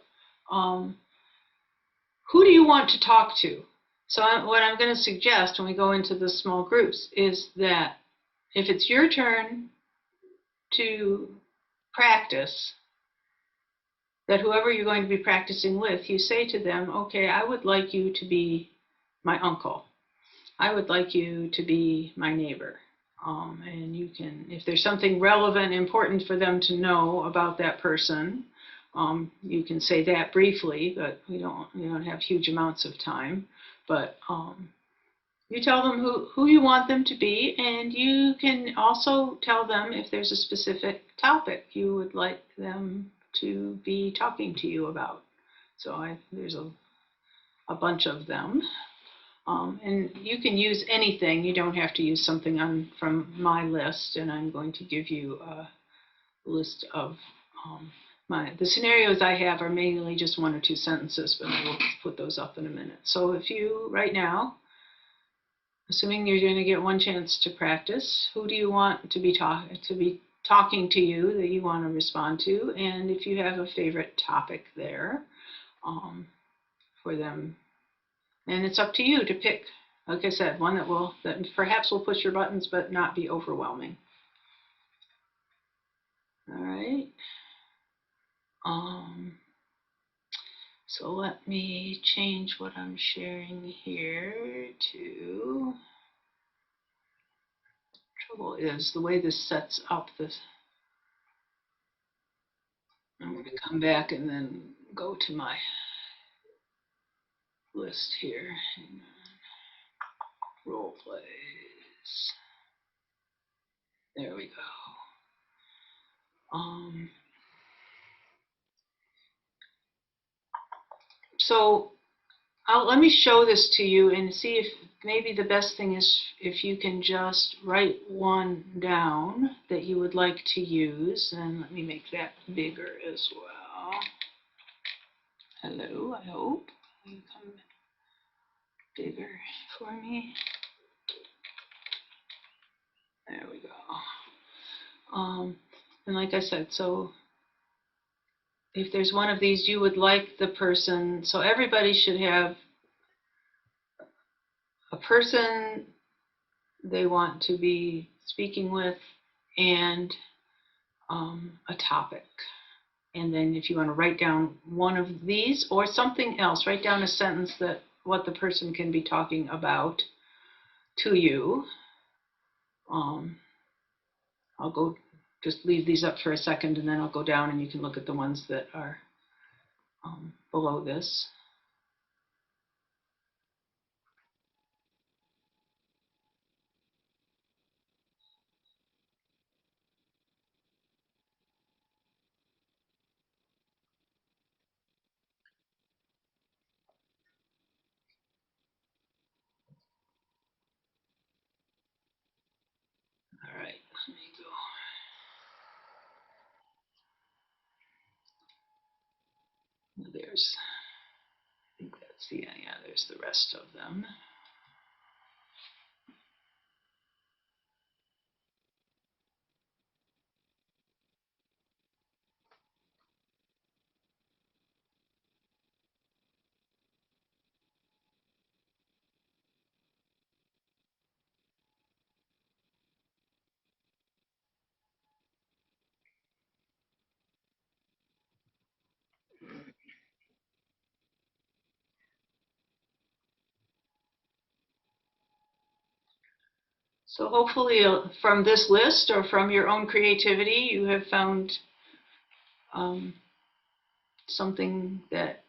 who do you want to talk to? So what I'm going to suggest when we go into the small groups is that if it's your turn to practice, that whoever you're going to be practicing with, you say to them, okay, I would like you to be my uncle. I would like you to be my neighbor. And you can, if there's something relevant, important for them to know about that person, you can say that briefly, but we don't have huge amounts of time. But you tell them who you want them to be, and you can also tell them if there's a specific topic you would like them to be talking to you about. So there's a bunch of them. And you can use anything. You don't have to use something from my list, and I'm going to give you a list of the scenarios I have are mainly just 1 or 2 sentences, but I will put those up in a minute. So if you, right now, assuming you're going to get 1 chance to practice, who do you want to be talking to you that you want to respond to? And if you have a favorite topic there for them. And it's up to you to pick, like I said, one that perhaps will push your buttons but not be overwhelming. All right. So let me change what I'm sharing here to, trouble is the way this sets up this. I'm going to come back and then go to my list here. Hang on. Role plays. There we go. So let me show this to you and see if maybe the best thing is if you can just write one down that you would like to use. And let me make that bigger as well. Hello, I hope you come bigger for me. There we go. And like I said, so if there's one of these you would like the person, so everybody should have a person they want to be speaking with and a topic. And then if you want to write down one of these or something else, write down a sentence that what the person can be talking about to you. I'll go just leave these up for a second and then I'll go down and you can look at the ones that are below this. All right, let me go. There's, I think that's the, yeah, there's the rest of them. So hopefully from this list or from your own creativity, you have found something that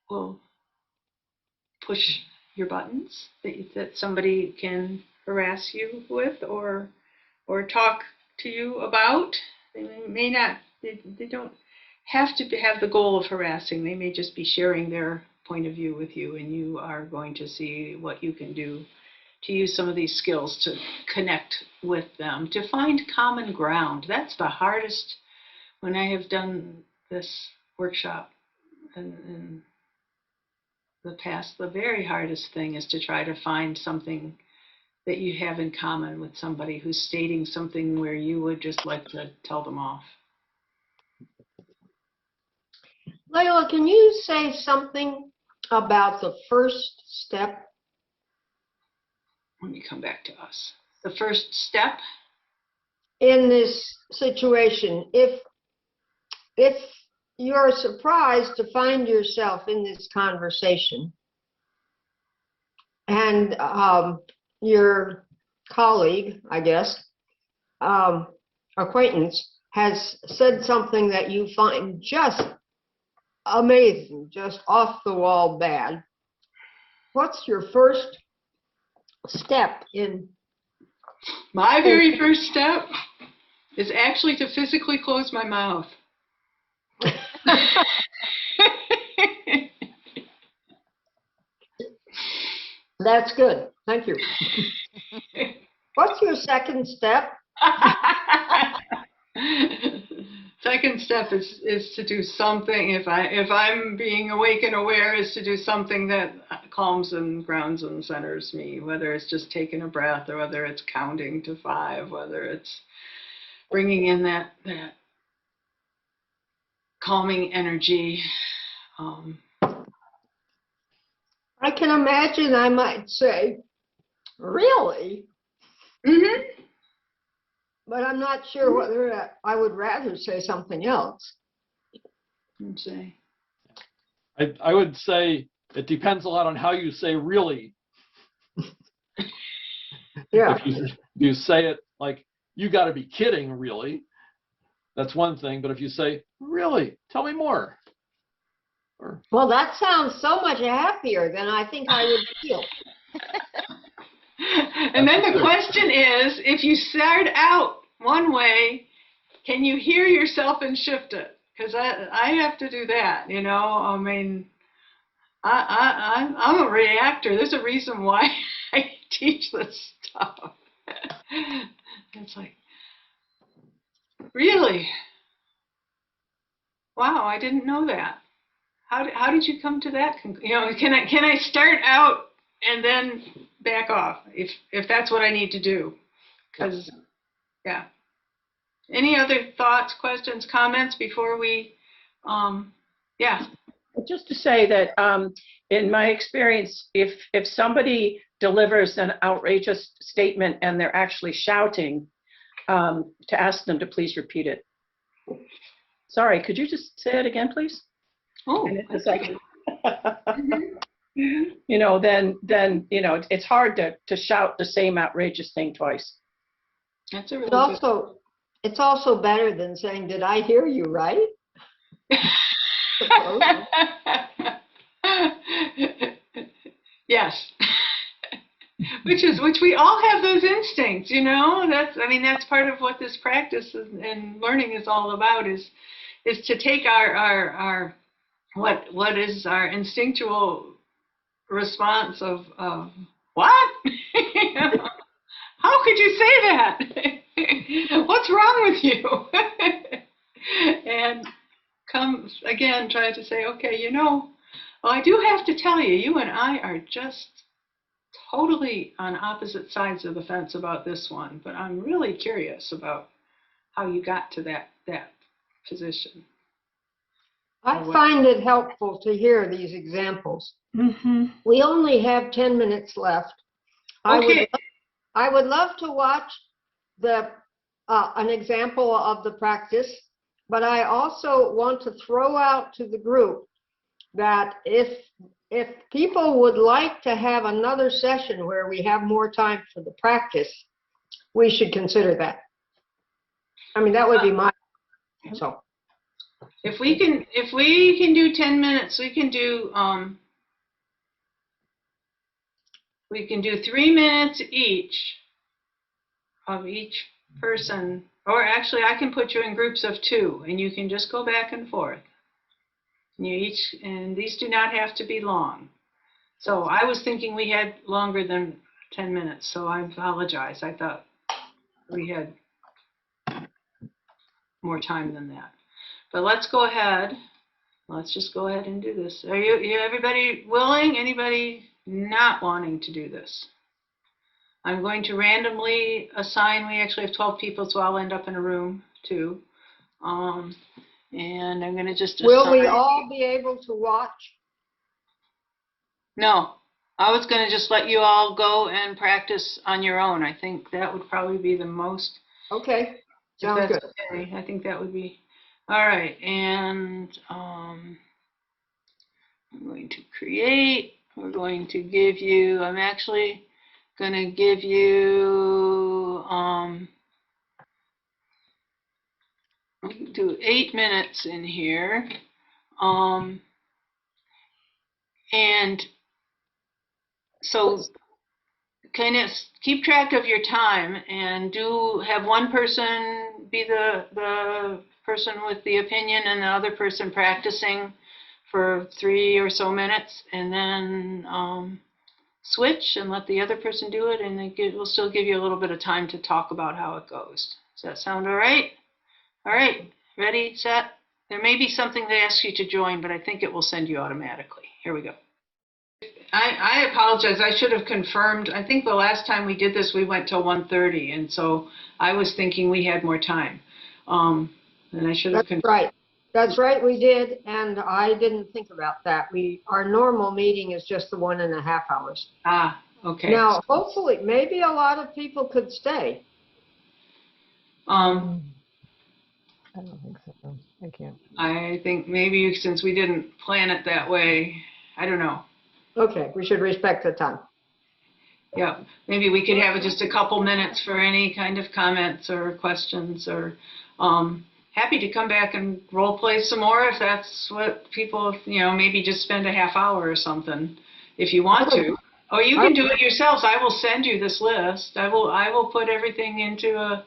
will push your buttons, that somebody can harass you with or talk to you about. They may not, they don't have to have the goal of harassing. They may just be sharing their point of view with you, and you are going to see what you can do to use some of these skills to connect with them, to find common ground. That's the hardest. When I have done this workshop in the past, the very hardest thing is to try to find something that you have in common with somebody who's stating something where you would just like to tell them off. Layla, can you say something about the first step? Let me come back to us. The first step? In this situation, if you're surprised to find yourself in this conversation and your colleague, I guess, acquaintance, has said something that you find just amazing, just off the wall bad, what's your first step in? My very first step is actually to physically close my mouth. That's good. Thank you. What's your second step? Second step is to do something, if I'm being awake and aware, is to do something that calms and grounds and centers me, whether it's just taking a breath or whether it's counting to 5, whether it's bringing in that calming energy. I can imagine I might say, really? Mm-hmm. But I'm not sure whether I would rather say something else. Let's see. I would say it depends a lot on how you say really. Yeah. If you say it like, you got to be kidding, really, that's one thing. But if you say, really, tell me more. Or, Well, that sounds so much happier than I think I would feel. And then the question is, if you start out one way, can you hear yourself and shift it? Because I have to do that, you know. I mean, I'm a reactor. There's a reason why I teach this stuff. It's like, really? Wow, I didn't know that. How did you come to that? You know, can I start out and then back off if that's what I need to do? Because, yeah. Any other thoughts, questions, comments before we, yeah. Just to say that in my experience, if somebody delivers an outrageous statement and they're actually shouting, to ask them to please repeat it. Sorry, could you just say it again, please? Oh, it's like, you know, then you know, it's hard to shout the same outrageous thing twice. That's a really good. It's also better than saying, "Did I hear you right?" Yes. Which we all have those instincts, you know. That's part of what this practice and learning is all about, is to take our what is our instinctual response of what? You know? How could you say that? What's wrong with you? And come again, try to say, okay, you know, well, I do have to tell you, you and I are just totally on opposite sides of the fence about this one, but I'm really curious about how you got to that position. I find it helpful to hear these examples. Mm-hmm. We only have 10 minutes left. Okay. I would love to watch an example of the practice, but I also want to throw out to the group that if people would like to have another session where we have more time for the practice, we should consider that. I mean, that would be my, so. If we can do 10 minutes, we can do 3 minutes each of each person, or actually I can put you in groups of 2 and you can just go back and forth. And these do not have to be long. So I was thinking we had longer than 10 minutes, so I apologize. I thought we had more time than that. But let's go ahead. Let's just go ahead and do this. Are you everybody willing? Anybody not wanting to do this? I'm going to randomly assign. We actually have 12 people, so I'll end up in a room too. And I'm going to just Will we assign. all be able to watch? No, I was going to just let you all go and practice on your own. I think that would probably be the most. Okay, If sounds that's good. okay, I think that would be, all right, and I'm going to create, we're going to give you, I'm actually going to give you, do 8 minutes in here, and so kind of keep track of your time and do have one person be the person with the opinion and the other person practicing for 3 or so minutes, and then switch and let the other person do it, and we'll still give you a little bit of time to talk about how it goes. Does that sound all right? All right, ready, set? There may be something that asks you to join, but I think it will send you automatically. Here we go. I apologize. I should have confirmed. I think the last time we did this, we went till 1:30, and so I was thinking we had more time. And I should have confirmed. Right. That's right, we did, and I didn't think about that. Our normal meeting is just the 1.5 hours. Ah, okay. Now, hopefully, maybe a lot of people could stay. I don't think so. I can't. I think maybe since we didn't plan it that way, I don't know. Okay, we should respect the time. Yeah, maybe we could have just a couple minutes for any kind of comments or questions, or happy to come back and role play some more if that's what people, maybe just spend a half hour or something if you want to. Or you can do it yourselves. I will send you this list. I will put everything into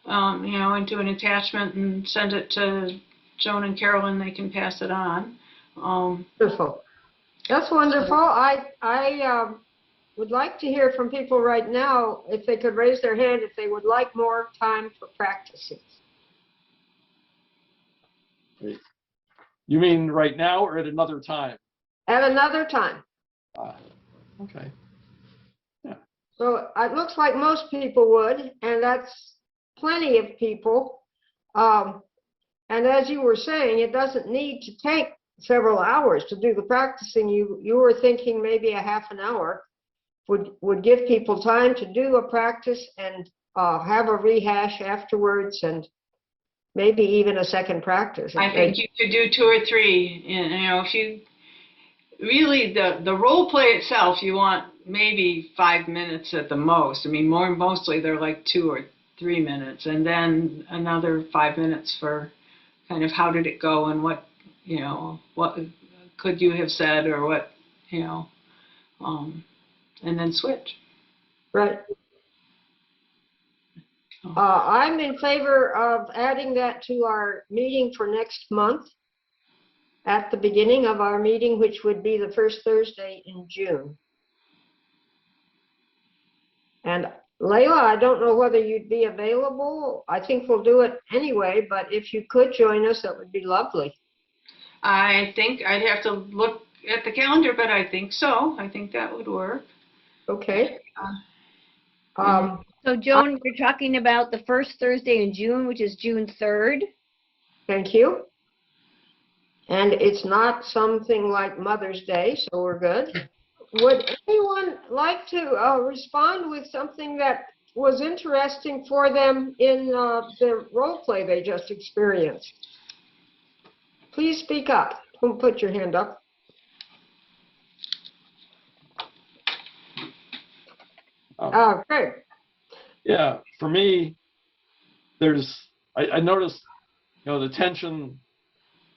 into an attachment and send it to Joan and Carolyn. They can pass it on. Wonderful. That's wonderful. I would like to hear from people right now if they could raise their hand if they would like more time for practicing. You mean right now or at another time? At another time. Okay. So it looks like most people would, and that's plenty of people. And as you were saying, it doesn't need to take several hours to do the practicing. You were thinking maybe a half an hour would give people time to do a practice and have a rehash afterwards, and maybe even a second practice. I think you could do 2 or 3. If you really, the role play itself, you want maybe 5 minutes at the most. I mean, mostly they're like 2 or 3 minutes, and then another 5 minutes for kind of how did it go and what could you have said, or what, and then switch. Right. I'm in favor of adding that to our meeting for next month at the beginning of our meeting, which would be the first Thursday in June. And Layla, I don't know whether you'd be available. I think we'll do it anyway, but if you could join us, that would be lovely. I think I'd have to look at the calendar, but I think so. I think that would work. Okay. So Joan, you're talking about the first Thursday in June, which is June 3rd. Thank you. And it's not something like Mother's Day, so we're good. Would anyone like to respond with something that was interesting for them in the role play they just experienced? Please speak up. Don't put your hand up. Okay. Yeah, for me, I noticed, the tension,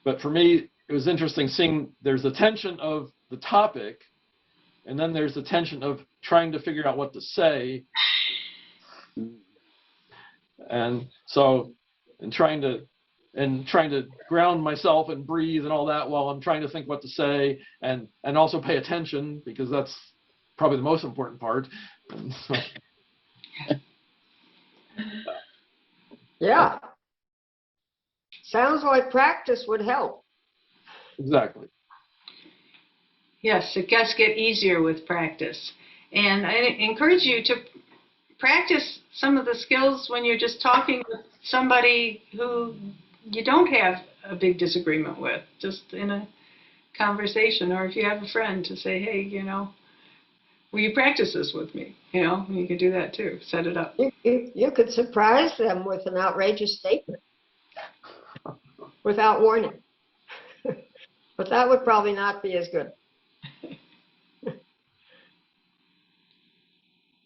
but for me, it was interesting seeing there's the tension of the topic, and then there's the tension of trying to figure out what to say. And so, trying to ground myself and breathe and all that while I'm trying to think what to say, and also pay attention, because that's probably the most important part. So, yeah. Sounds like practice would help. exactly. Yes, it does get easier with practice. And I encourage you to practice some of the skills when you're just talking with somebody who you don't have a big disagreement with, just in a conversation, or if you have a friend to say, hey, will you practice this with me? You can do that too, set it up. You could surprise them with an outrageous statement without warning. But that would probably not be as good.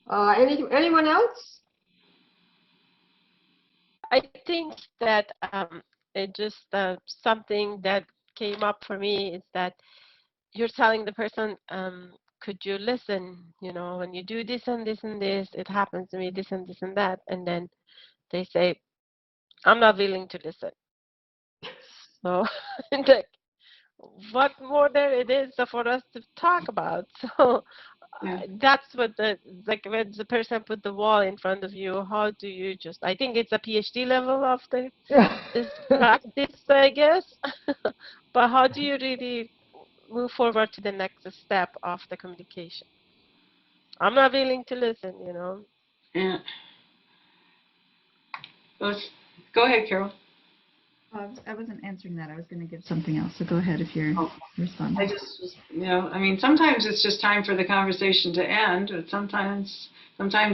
Anyone else? I think that it just something that came up for me is that you're telling the person, could you listen? When you do this and this and this, it happens to me, this and this and that. And then they say, I'm not willing to listen. So like, what more there it is for us to talk about? So that's what like when the person put the wall in front of you, how do you just, I think it's a PhD level of this practice, I guess. But how do you really move forward to the next step of the communication? I'm not willing to listen, Yeah. Go ahead, Carol. I wasn't answering that. I was going to give something else. So go ahead if you're responding. I just, sometimes it's just time for the conversation to end. But sometimes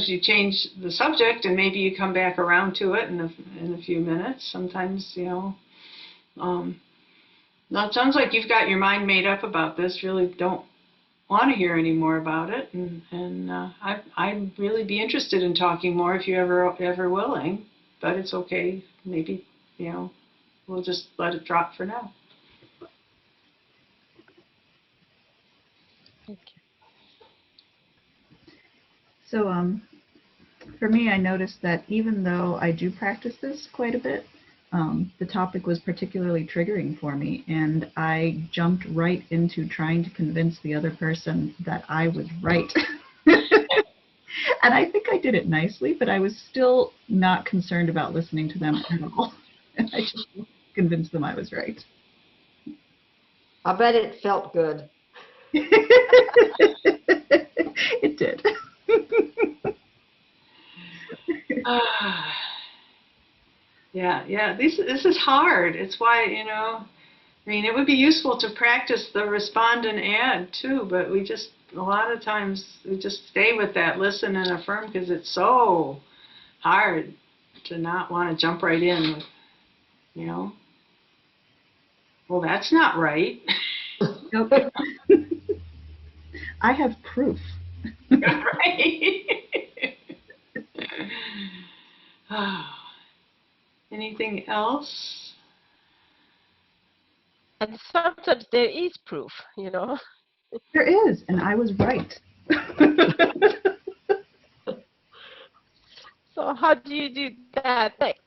you change the subject and maybe you come back around to it in a few minutes. Sometimes, now it sounds like you've got your mind made up about this. Really don't want to hear any more about it. And I'd really be interested in talking more if you're ever willing. But it's okay. Maybe, we'll just let it drop for now. So for me, I noticed that even though I do practice this quite a bit, the topic was particularly triggering for me, and I jumped right into trying to convince the other person that I was right. And I think I did it nicely, but I was still not concerned about listening to them at all. And I just convinced them I was right. I bet it felt good. It did. Yeah. This is hard. It's why, it would be useful to practice the respond and add too, but a lot of times we just stay with that listen and affirm because it's so hard to not want to jump right in with, well, that's not right. Nope. I have proof. Right. Anything else? And sometimes there is proof, There is, and I was right. So how do you do that next?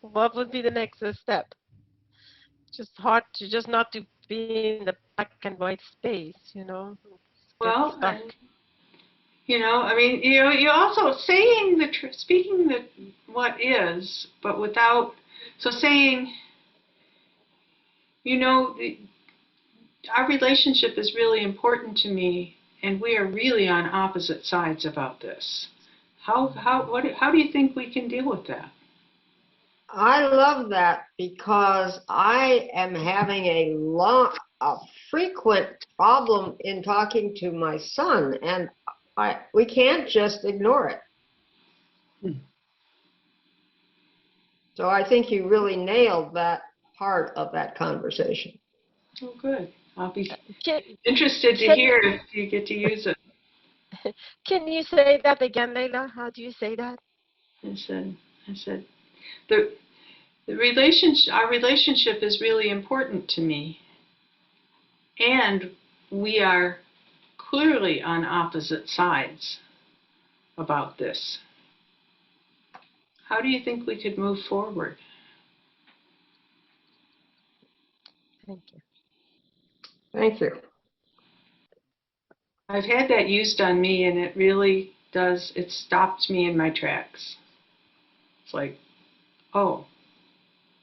What would be the next step? Just hard to just not to be in the black and white space, Well, stuck. you also saying speaking what is, but without, so saying, our relationship is really important to me, and we are really on opposite sides about this. How do you think we can deal with that? I love that because I am having a frequent problem in talking to my son, and we can't just ignore it. So I think you really nailed that part of that conversation. Oh, good. I'll be interested to hear if you get to use it. Can you say that again, Layla? How do you say that? I said, our relationship is really important to me, and we are clearly on opposite sides about this. How do you think we could move forward? Thank you. Thank you. I've had that used on me, and it really does, it stopped me in my tracks. It's like, oh,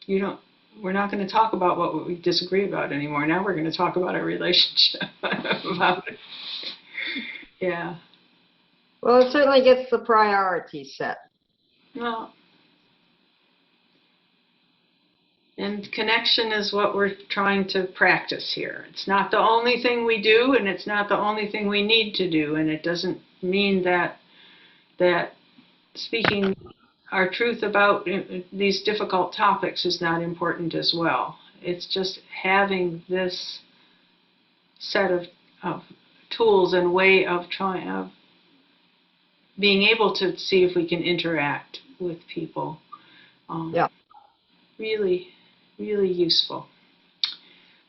we're not going to talk about what we disagree about anymore. Now we're going to talk about our relationship. About it. Yeah. Well, it certainly gets the priorities set. Well, And connection is what we're trying to practice here. It's not the only thing we do, and it's not the only thing we need to do, and it doesn't mean that speaking our truth about these difficult topics is not important as well. It's just having this set of tools and way of being able to see if we can interact with people. Yeah. Really, really useful.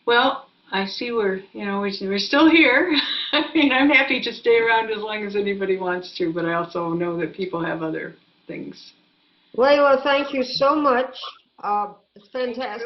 Well, I see we're still here. I mean, I'm happy to stay around as long as anybody wants to, but I also know that people have other things. Layla, thank you so much. It's fantastic.